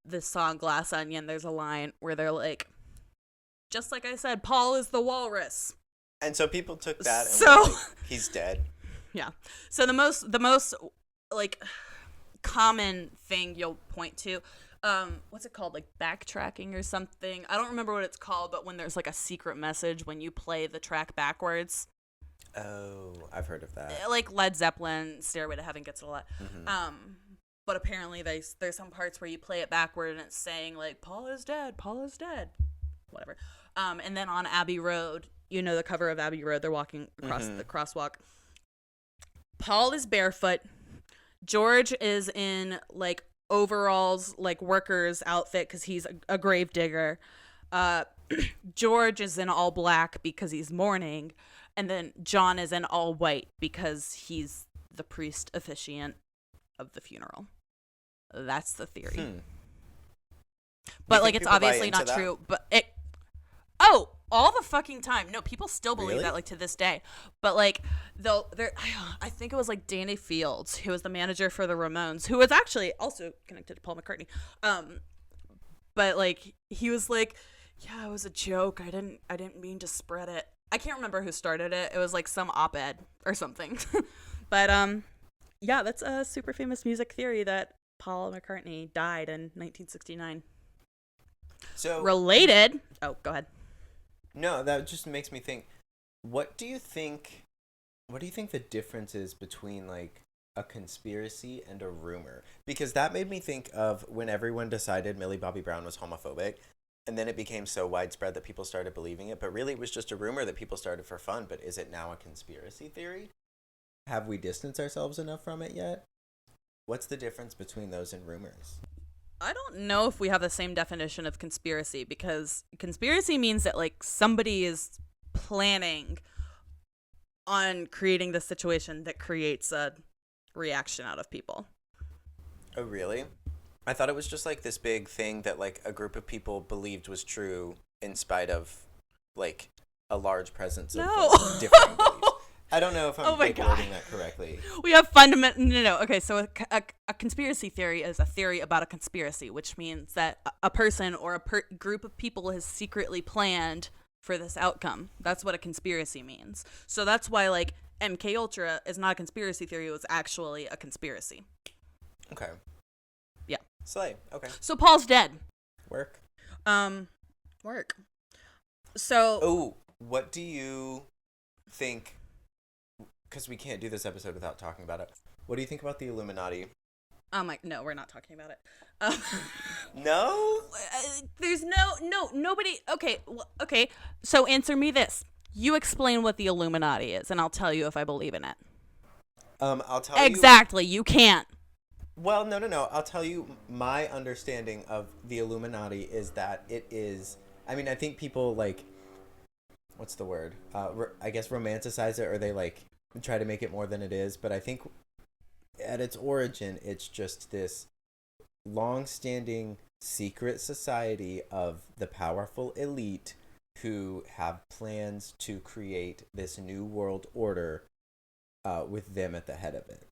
the song Glass Onion, there's a line where they're like, just like I said, Paul is the walrus. And so people took that and were like, he's dead. Yeah. So the most like common thing you'll point to, what's it called? Like backtracking or something. I don't remember what it's called, but when there's like a secret message when you play the track backwards. Oh, I've heard of that. Like Led Zeppelin, Stairway to Heaven gets it a lot. Mm-hmm. But apparently there's some parts where you play it backward and it's saying like, Paul is dead, whatever. And then on Abbey Road, you know the cover of Abbey Road, they're walking across the crosswalk. Paul is barefoot. George is in like overalls, like worker's outfit because he's a grave digger. George is in all black because he's mourning. And then John is in all white because he's the priest officiant of the funeral. That's the theory. But like it's obviously not true, but all the fucking time. No, people still believe that like to this day. But like I think it was like Danny Fields, who was the manager for the Ramones, who was actually also connected to Paul McCartney. But like he was like, yeah, it was a joke. I didn't mean to spread it. I can't remember who started it. It was like some op-ed or something. But yeah, that's a super famous music theory that Paul McCartney died in 1969. So related. Oh, go ahead. No, that just makes me think. What do you think the difference is between like a conspiracy and a rumor? Because that made me think of when everyone decided Millie Bobby Brown was homophobic, and then it became so widespread that people started believing it. But really, it was just a rumor that people started for fun. But is it now a conspiracy theory? Have we distanced ourselves enough from it yet? What's the difference between those and rumors? I don't know if we have the same definition of conspiracy, because conspiracy means that like somebody is planning on creating the situation that creates a reaction out of people. Oh, really? I thought it was just like this big thing that like a group of people believed was true in spite of like a large presence of like, differing beliefs. I don't know if I'm wording that correctly. We have fundamental. No. Okay, so a conspiracy theory is a theory about a conspiracy, which means that a person or a group of people has secretly planned for this outcome. That's what a conspiracy means. So that's why like MK Ultra is not a conspiracy theory. It was actually a conspiracy. Okay. Yeah. Slay. Okay. So Paul's dead. Work. Work. So. Oh, what do you think? Because we can't do this episode without talking about it. What do you think about the Illuminati? No, we're not talking about it. No? There's nobody. Okay, okay. So answer me this. You explain what the Illuminati is, and I'll tell you if I believe in it. I'll tell you. Exactly, you can't. Well, no. I'll tell you my understanding of the Illuminati is that it is. I mean, I think people like. What's the word? I guess romanticize it, or they like try to make it more than it is. But I think at its origin, it's just this long-standing secret society of the powerful elite who have plans to create this new world order with them at the head of it.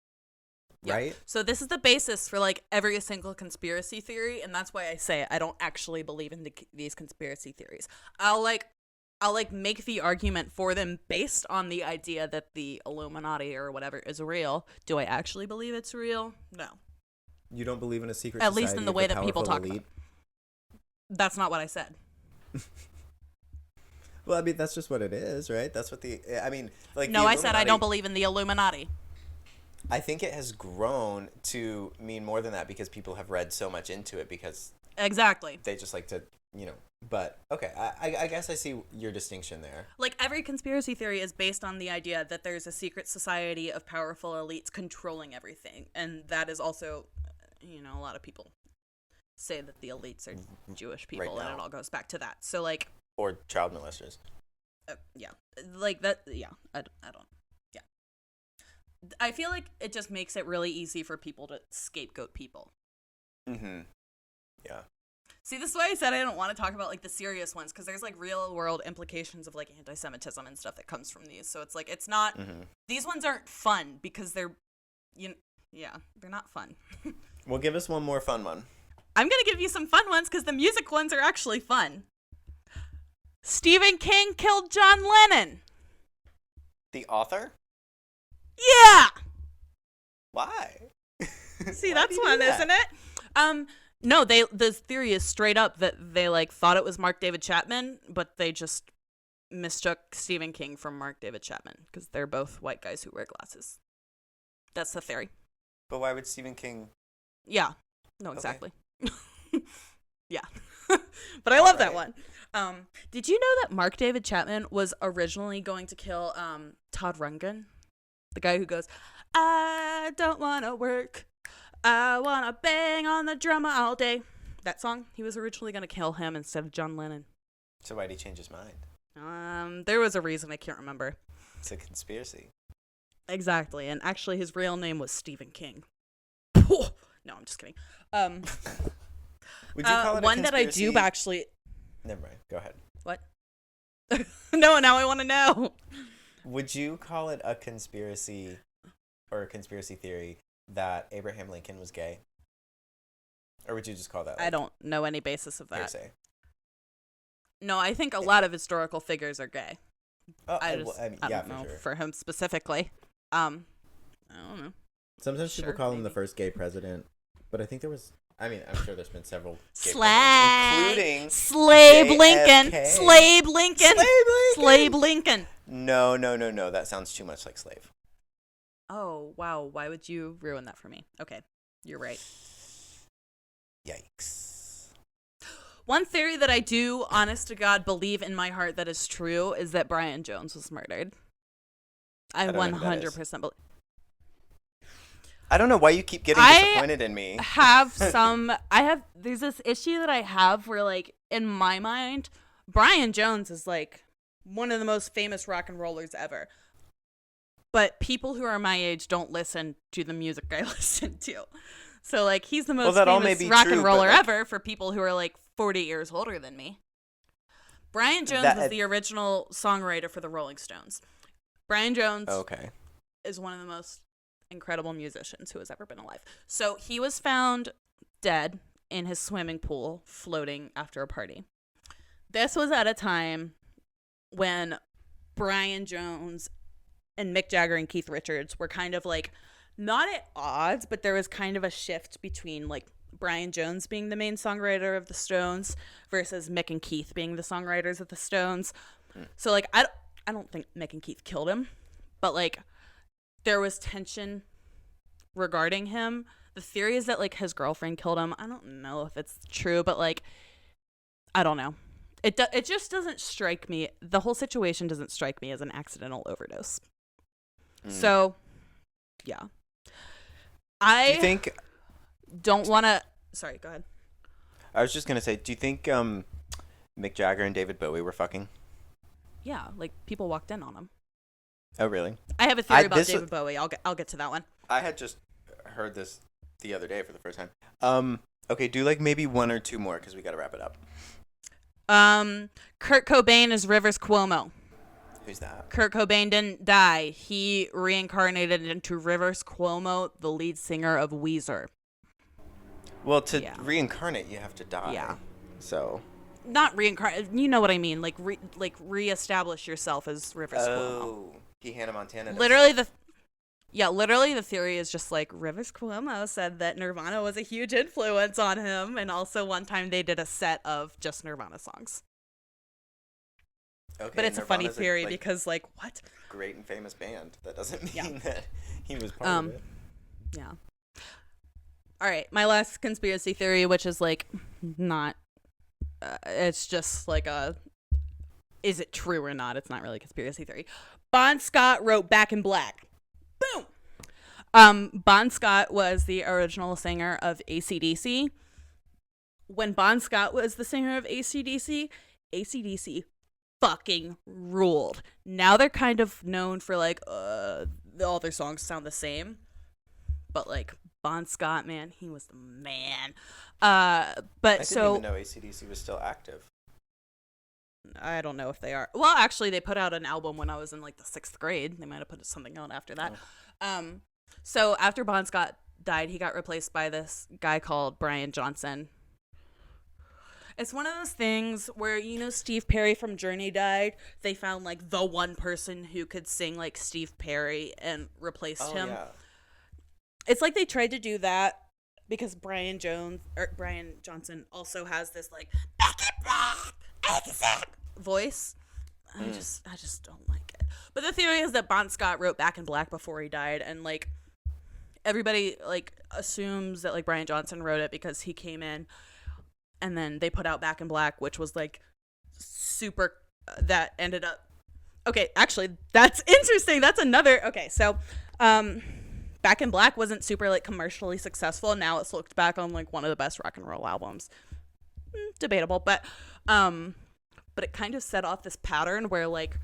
Yeah. Right? So this is the basis for like every single conspiracy theory, and that's why I say I don't actually believe in these conspiracy theories. I'll make the argument for them based on the idea that the Illuminati or whatever is real. Do I actually believe it's real? No. You don't believe in a secret At society least in the of way that people talk elite? about it. That's not what I said. Well, I mean, that's just what it is, right? That's what I mean, like. No, I said I don't believe in the Illuminati. I think it has grown to mean more than that because people have read so much into it because. Exactly. They just like to, but okay, I guess I see your distinction there. Like every conspiracy theory is based on the idea that there's a secret society of powerful elites controlling everything. And that is also, a lot of people say that the elites are Jewish people and it all goes back to that. So like. Or child molesters. Yeah. Like that. Yeah. I don't. Yeah. I feel like it just makes it really easy for people to scapegoat people. Mm-hmm. Yeah. See, this is why I said I don't want to talk about like the serious ones because there's like real world implications of like anti-Semitism and stuff that comes from these. So it's like it's not. Mm-hmm. These ones aren't fun because they're, they're not fun. Well, give us one more fun one. I'm gonna give you some fun ones because the music ones are actually fun. Stephen King killed John Lennon. The author? Yeah. Why? See, that's one, isn't it? No, the theory is straight up that they like thought it was Mark David Chapman, but they just mistook Stephen King from Mark David Chapman because they're both white guys who wear glasses. That's the theory. But why would Stephen King? Yeah. No, exactly. Okay. Yeah. But I love that one. Did you know that Mark David Chapman was originally going to kill Todd Rundgren? The guy who goes, I don't want to work. I want to bang on the drummer all day. That song, he was originally going to kill him instead of John Lennon. So why did he change his mind? There was a reason, I can't remember. It's a conspiracy. Exactly, and actually his real name was Stephen King. No, I'm just kidding. Would you call it one a that I do actually... Never mind, go ahead. What? No, now I want to know. Would you call it a conspiracy or a conspiracy theory that Abraham Lincoln was gay? Or would you just call that? I don't know any basis of that. Hearsay? No, I think a lot of historical figures are gay. Oh, I don't know for sure. For him specifically. I don't know. Sometimes people call him the first gay president, but I think there was. I mean, I'm sure there's been several gay presidents, including Slave Lincoln. JFK. Slave Lincoln. Slave Lincoln. No. That sounds too much like slave. Oh, wow. Why would you ruin that for me? Okay, you're right. Yikes. One theory that I do, honest to God, believe in my heart that is true is that Brian Jones was murdered. I 100% believe. I don't know why you keep getting disappointed in me. There's this issue that I have where, like, in my mind, Brian Jones is, like, one of the most famous rock and rollers ever. But people who are my age don't listen to the music I listen to. So, like, he's the most that all may famous be rock true, and but, roller like- ever for people who are, like, 40 years older than me. Brian Jones was the original songwriter for the Rolling Stones. Brian Jones Okay. is one of the most incredible musicians who has ever been alive. So he was found dead in his swimming pool, floating after a party. This was at a time when Brian Jones and Mick Jagger and Keith Richards were kind of like not at odds, but there was kind of a shift between like Brian Jones being the main songwriter of the Stones versus Mick and Keith being the songwriters of the Stones. So like I don't think Mick and Keith killed him, but like there was tension regarding him. The theory is that like his girlfriend killed him. I don't know if it's true, but like I don't know. It just doesn't strike me. The whole situation doesn't strike me as an accidental overdose. So, yeah. Do you think? Don't want to. Sorry, go ahead. I was just gonna say, do you think Mick Jagger and David Bowie were fucking? Yeah, like people walked in on him. Oh, really? I have a theory about David Bowie. I'll get to that one. I had just heard this the other day for the first time. Okay, do like maybe one or two more because we gotta wrap it up. Kurt Cobain is Rivers Cuomo. Who's that? Kurt Cobain didn't die. He reincarnated into Rivers Cuomo, the lead singer of Weezer. Well, to reincarnate, you have to die. Yeah. So. Not reincarnate. You know what I mean? Like reestablish yourself as Rivers Cuomo. Oh, he Hannah Montana. Literally the theory is just like Rivers Cuomo said that Nirvana was a huge influence on him, and also one time they did a set of just Nirvana songs. Okay, but it's Nirvana's a funny theory because like what? Great and famous band. That doesn't mean that he was part of it. Yeah. All right, my last conspiracy theory, which is like not. It's just like is it true or not? It's not really a conspiracy theory. Bon Scott wrote Back in Black. Boom. Bon Scott was the original singer of AC/DC. When Bon Scott was the singer of AC/DC, AC/DC fucking ruled. Now they're kind of known for like all their songs sound the same, but like Bon Scott, man, he was the man. But I didn't even know AC/DC was still active. I don't know if they are. Well, actually, they put out an album when I was in like the 6th grade. They might have put something out after that. So after Bon Scott died, he got replaced by this guy called Brian Johnson. It's one of those things where, you know, Steve Perry from Journey died. They found like the one person who could sing like Steve Perry and replaced him. Yeah. It's like they tried to do that because Brian Johnson also has this like voice. I just don't like it. But the theory is that Bon Scott wrote Back in Black before he died, and like everybody like assumes that like Brian Johnson wrote it because he came in and then they put out Back in Black, which was like super that ended up okay, actually that's interesting. That's another so Back in Black wasn't super like commercially successful. Now it's looked back on like one of the best rock and roll albums. Debatable, but it kind of set off this pattern where like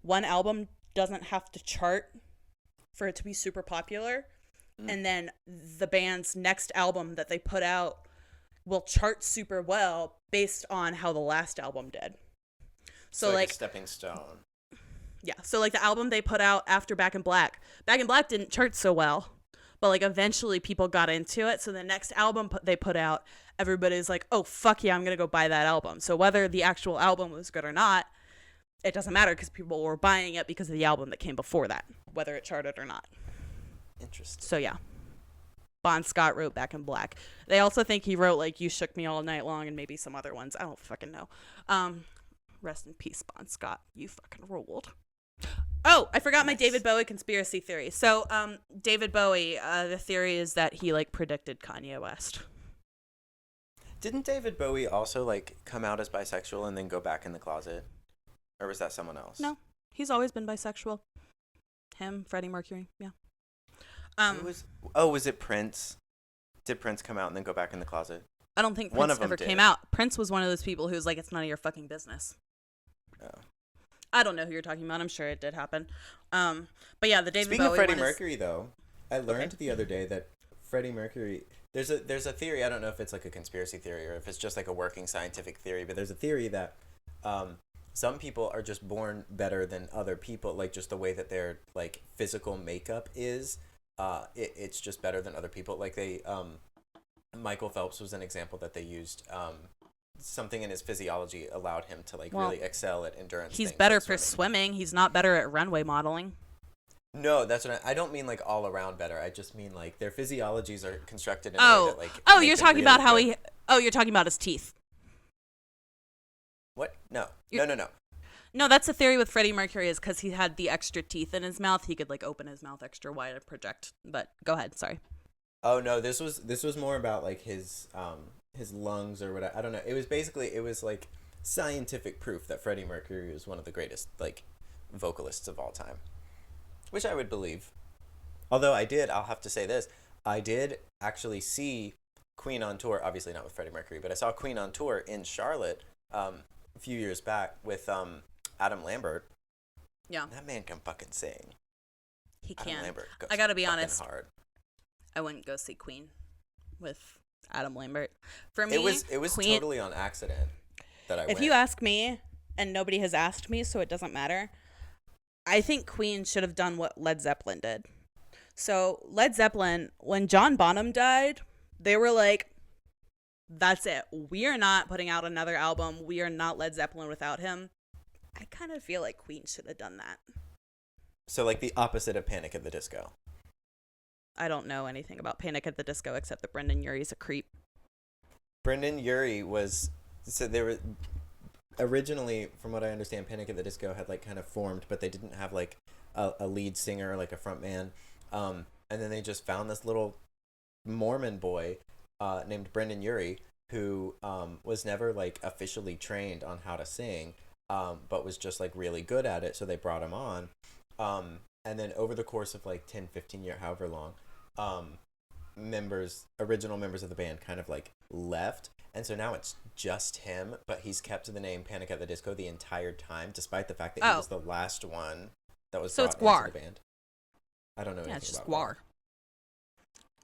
one album doesn't have to chart for it to be super popular, and then the band's next album that they put out will chart super well based on how the last album did. So like a stepping stone. Yeah, so like the album they put out after Back in Black didn't chart so well, but like eventually people got into it. So the next album they put out, everybody's like, oh, fuck yeah, I'm going to go buy that album. So whether the actual album was good or not, it doesn't matter because people were buying it because of the album that came before that, whether it charted or not. Interesting. So yeah, Bon Scott wrote Back in Black. They also think he wrote like You Shook Me All Night Long and maybe some other ones. I don't fucking know. Rest in peace, Bon Scott. You fucking ruled. Oh, I forgot my David Bowie conspiracy theory. So, David Bowie, the theory is that he like predicted Kanye West. Didn't David Bowie also like come out as bisexual and then go back in the closet? Or was that someone else? No, he's always been bisexual. Him, Freddie Mercury, yeah. Was it Prince? Did Prince come out and then go back in the closet? I don't think Prince ever came out. Prince was one of those people who was like, it's none of your fucking business. Oh. I don't know who you're talking about. I'm sure it did happen. But yeah, the David Bowie. Speaking of Freddie Mercury, though, I learned the other day that Freddie Mercury, there's a theory. I don't know if it's like a conspiracy theory or if it's just like a working scientific theory, but there's a theory that some people are just born better than other people, like just the way that their like physical makeup is. It's just better than other people. Like Michael Phelps was an example that they used. Something in his physiology allowed him to like really excel at endurance. He's things, better like for swimming. swimming. He's not better at runway modeling. No, that's what I don't mean like all around better. I just mean like their physiologies are constructed in a way that like. You're talking about how he. Oh, you're talking about his teeth. What? No. No. No, that's the theory with Freddie Mercury is because he had the extra teeth in his mouth. He could like open his mouth extra wide and project. But go ahead. Sorry. Oh no, this was more about like his lungs or whatever. I don't know. It was like scientific proof that Freddie Mercury was one of the greatest like vocalists of all time, which I would believe. Although I'll have to say this, I did actually see Queen on tour. Obviously not with Freddie Mercury, but I saw Queen on tour in Charlotte a few years back with Adam Lambert. Yeah, that man can fucking sing. He can. Adam Lambert goes I gotta be honest. Hard. I wouldn't go see Queen with Adam Lambert. For me, it was Queen, totally on accident that I went. If you ask me, and nobody has asked me, so it doesn't matter, I think Queen should have done what Led Zeppelin did. So Led Zeppelin, when John Bonham died, they were like, that's it. We are not putting out another album. We are not Led Zeppelin without him. I kind of feel like Queen should have done that. So like the opposite of Panic at the Disco. I don't know anything about Panic at the Disco except that Brendan Urie's a creep. Brendan Urie they were originally, from what I understand, Panic at the Disco had like kind of formed, but they didn't have like a lead singer or like a front man. And then they just found this little Mormon boy named Brendan Urie who was never like officially trained on how to sing, but was just like really good at it. So they brought him on. And then over the course of like 10, 15 years, however long, original members of the band kind of like left. And so now it's just him, but he's kept the name Panic at the Disco the entire time, despite the fact that he was the last one that was brought into the band. I don't know anything about it's just Gwar.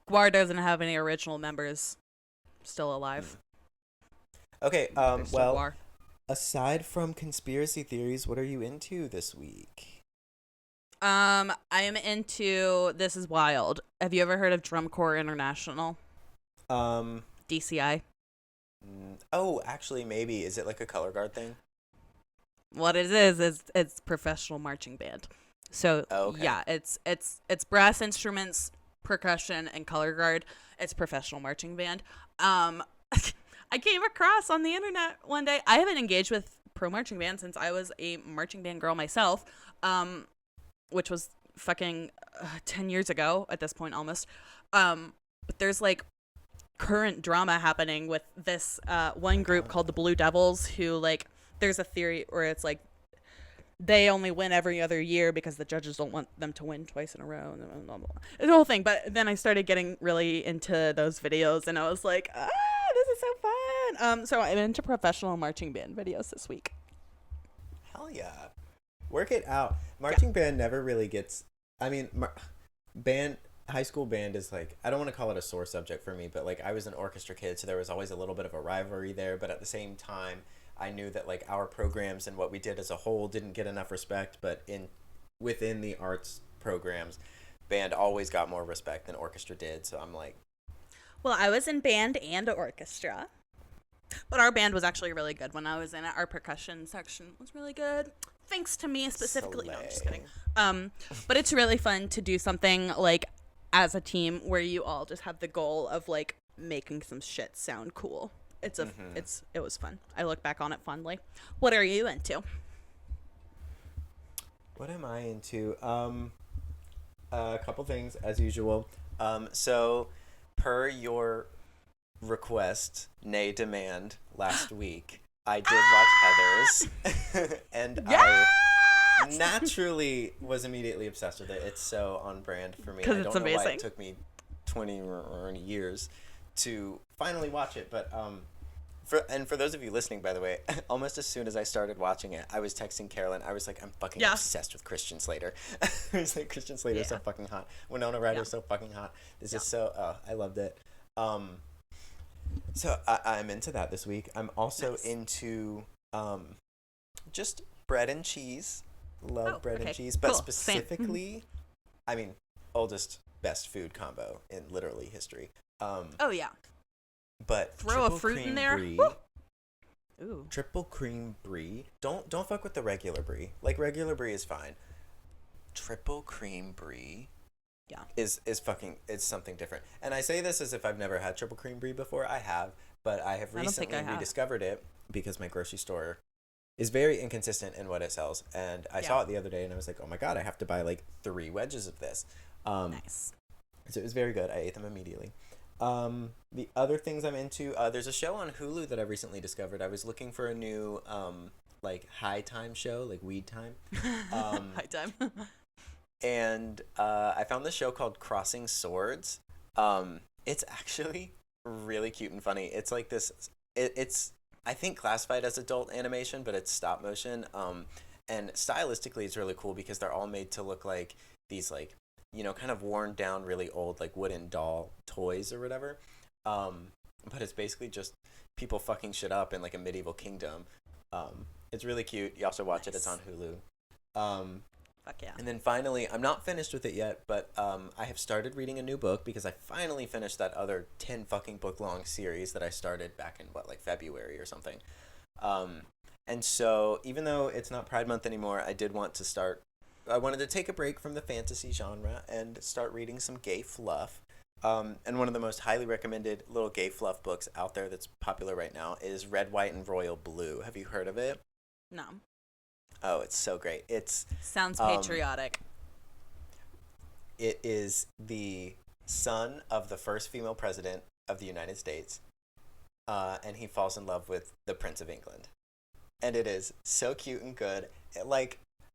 Gwar doesn't have any original members still alive. Okay, well, Gwar. Aside from conspiracy theories, what are you into this week? I am into This Is Wild. Have you ever heard of Drum Corps International? DCI. Oh, actually, maybe. Is it like a color guard thing? What it is it's professional marching band. So yeah, it's brass instruments, percussion, and color guard. It's professional marching band. I came across on the internet one day. I haven't engaged with pro marching band since I was a marching band girl myself. Which was fucking 10 years ago at this point almost. But there's like current drama happening with this one group called the Blue Devils who like, there's a theory where it's like they only win every other year because the judges don't want them to win twice in a row. And blah, blah, blah. It's the whole thing. But then I started getting really into those videos and I was like, this is so fun. So I'm into professional marching band videos this week. Hell yeah. Work it out. Marching band never really gets. I mean, high school band is like, I don't want to call it a sore subject for me, but like I was an orchestra kid, so there was always a little bit of a rivalry there. But at the same time, I knew that like our programs and what we did as a whole didn't get enough respect. But within the arts programs, band always got more respect than orchestra did. So I'm like, well, I was in band and orchestra. But our band was actually really good when I was in it. Our percussion section was really good. Thanks to me specifically. No, I'm just kidding. But it's really fun to do something like as a team where you all just have the goal of like making some shit sound cool. It was fun. I look back on it fondly. What are you into? What am I into? A couple things as usual. So per your request, nay demand, last week, I did watch Heathers, and yes! I naturally was immediately obsessed with it. It's so on brand for me. Because I it's don't know amazing. why it took me 20 years to finally watch it, but for those of you listening, by the way, almost as soon as I started watching it, I was texting Carolyn. I was like, I'm fucking obsessed with Christian Slater. I was like, Christian Slater's so fucking hot. Winona Ryder's so fucking hot. This is so, I loved it. So I'm into that this week. I'm also into just bread and cheese. Love bread and cheese, but cool. specifically, I mean, oldest best food combo in literally history. Oh yeah. But throw a fruit in there. Brie, ooh. triple cream brie. Don't fuck with the regular brie. Like regular brie is fine. Triple cream brie. Yeah. Is fucking, it's something different. And I say this as if I've never had triple cream brie before. I have, but I have recently rediscovered it because my grocery store is very inconsistent in what it sells. And I saw it the other day and I was like, oh my God, I have to buy like 3 wedges of this. Nice. So it was very good. I ate them immediately. The other things I'm into, there's a show on Hulu that I recently discovered. I was looking for a new, like high time show, like weed time. High time. And I found this show called Crossing Swords. It's actually really cute and funny. It's like this, it's I think classified as adult animation, but it's stop motion. And stylistically it's really cool because they're all made to look like these like, you know, kind of worn down, really old, like wooden doll toys or whatever. But it's basically just people fucking shit up in like a medieval kingdom. It's really cute. You also watch it. It's on Hulu. Fuck yeah. And then finally, I'm not finished with it yet, but I have started reading a new book because I finally finished that other 10 fucking book long series that I started back in like February or something. And so even though it's not Pride Month anymore, I wanted to take a break from the fantasy genre and start reading some gay fluff. And one of the most highly recommended little gay fluff books out there that's popular right now is Red, White, and Royal Blue. Have you heard of it? No. Oh, it's so great. Sounds patriotic. It is the son of the first female president of the United States, and he falls in love with the Prince of England. And it is so cute and good.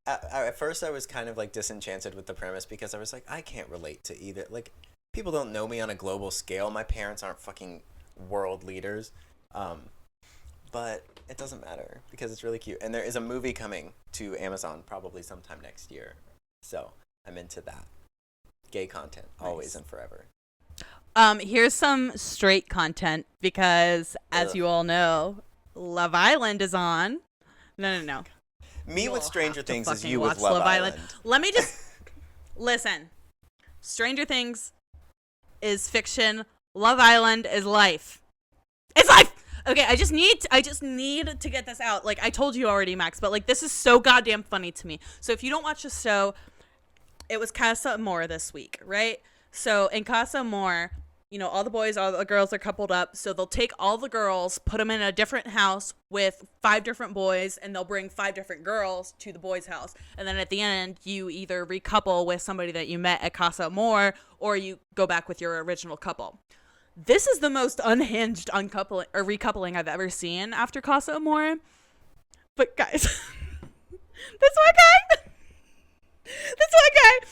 At first I was kind of like disenchanted with the premise because I was like, I can't relate to either. Like, people don't know me on a global scale. My parents aren't fucking world leaders. But it doesn't matter because it's really cute. And there is a movie coming to Amazon probably sometime next year. So I'm into that. Gay content, always and forever. Here's some straight content because, as you all know, Love Island is on. No. Me with Stranger Things is you with Love Island. Let me just listen. Stranger Things is fiction. Love Island is life. It's life. Okay, I just need to get this out. Like, I told you already, Max, but like, this is so goddamn funny to me. So if you don't watch the show, it was Casa Amor this week, right? So in Casa Amor, you know, all the boys, all the girls are coupled up. So they'll take all the girls, put them in a different house with 5 different boys, and they'll bring 5 different girls to the boys' house. And then at the end, you either recouple with somebody that you met at Casa Amor, or you go back with your original couple. This is the most unhinged uncoupling or recoupling I've ever seen after Casa Amor. But guys, this one guy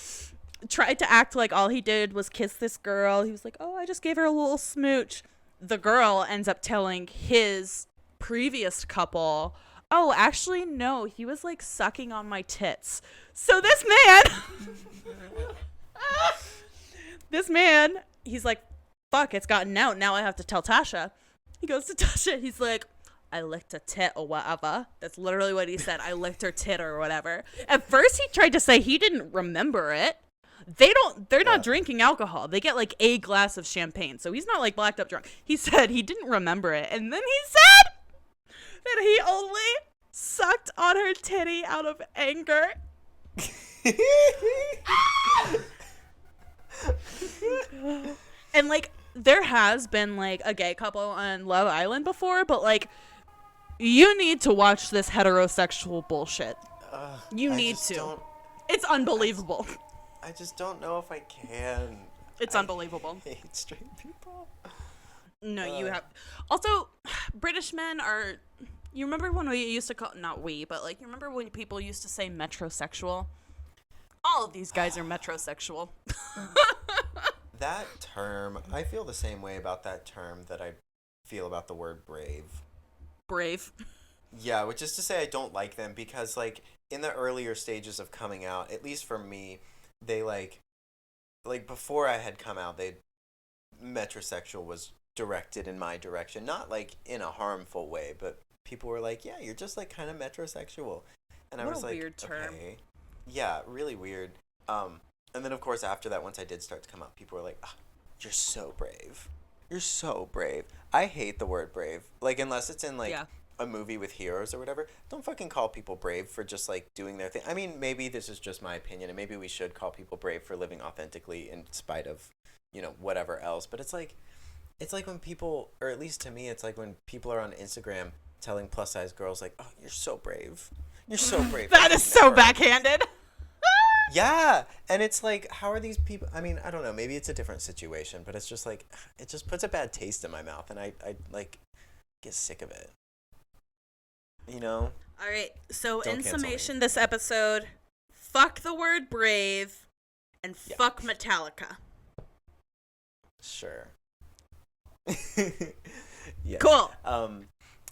tried to act like all he did was kiss this girl. He was like, oh, I just gave her a little smooch. The girl ends up telling his previous couple, oh, actually, no, he was like sucking on my tits. So this man, he's like, fuck, it's gotten out. Now I have to tell Tasha. He goes to Tasha. He's like, I licked a tit or whatever. That's literally what he said. I licked her tit or whatever. At first, he tried to say he didn't remember it. They're not drinking alcohol. They get like a glass of champagne. So he's not like blacked up drunk. He said he didn't remember it. And then he said that he only sucked on her titty out of anger. And like, there has been like a gay couple on Love Island before, but like, you need to watch this heterosexual bullshit. You need to. It's unbelievable. I just don't know if I can. It's unbelievable. I hate straight people. No, you have. Also, British men are. You remember when we used to call, not we, but like, you remember when people used to say metrosexual? All of these guys are metrosexual. That term, I feel the same way about that term that I feel about the word brave. Brave. Yeah, which is to say I don't like them because, like, in the earlier stages of coming out, at least for me, they, like before I had come out, they'd metrosexual was directed in my direction, not like in a harmful way, but people were like, yeah, you're just like kind of metrosexual. And I What was a like, weird term. okay. Yeah, really weird. And then of course after that, once I did start to come out, people were like, oh, you're so brave. You're so brave. I hate the word brave. Like, unless it's in like Yeah. a movie with heroes or whatever, don't fucking call people brave for just like doing their thing. I mean, maybe this is just my opinion, and maybe we should call people brave for living authentically in spite of, whatever else. But it's like when people, or at least to me, it's like when people are on Instagram telling plus size girls like, "Oh, you're so brave. You're so brave." That is so Never. backhanded. Yeah, and it's like, how are these people? I mean, I don't know. Maybe it's a different situation, but it's just like, it just puts a bad taste in my mouth, and I like get sick of it. All right. So Don't in cancel me. summation, this episode, fuck the word brave, and Yeah. fuck Metallica. Sure. Yes. Cool.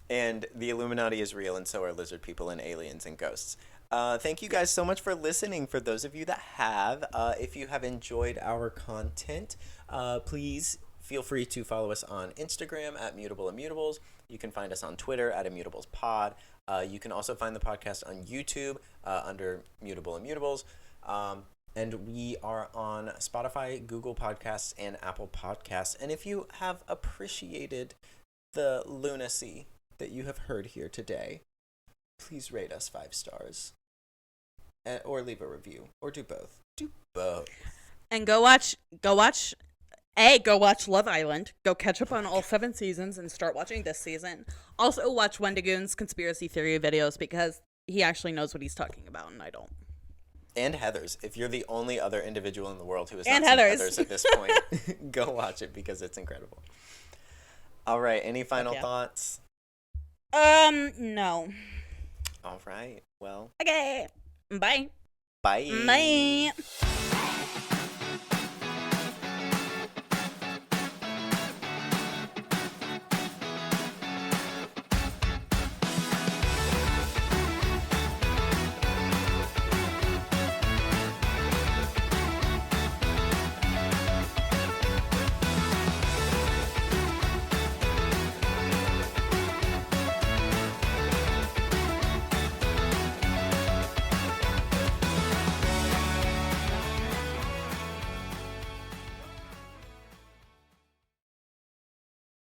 And the Illuminati is real, and so are lizard people and aliens and ghosts. Thank you guys so much for listening. For those of you that have, if you have enjoyed our content, please feel free to follow us on Instagram at Mutable Immutables. You can find us on Twitter at ImmutablesPod. You can also find the podcast on YouTube under Mutable Immutables. And we are on Spotify, Google Podcasts, and Apple Podcasts. And if you have appreciated the lunacy that you have heard here today, please rate us 5 stars. Or leave a review. Or do both. Do both. And go watch Love Island. Go catch up on all 7 seasons and start watching this season. Also watch Wendigoon's conspiracy theory videos because he actually knows what he's talking about and I don't. And Heather's. If you're the only other individual in the world who has And not seen Heather's. Heather's at this point, go watch it because it's incredible. All right. Any final thoughts? No. All right. Well. Okay. Bye. Bye. Bye.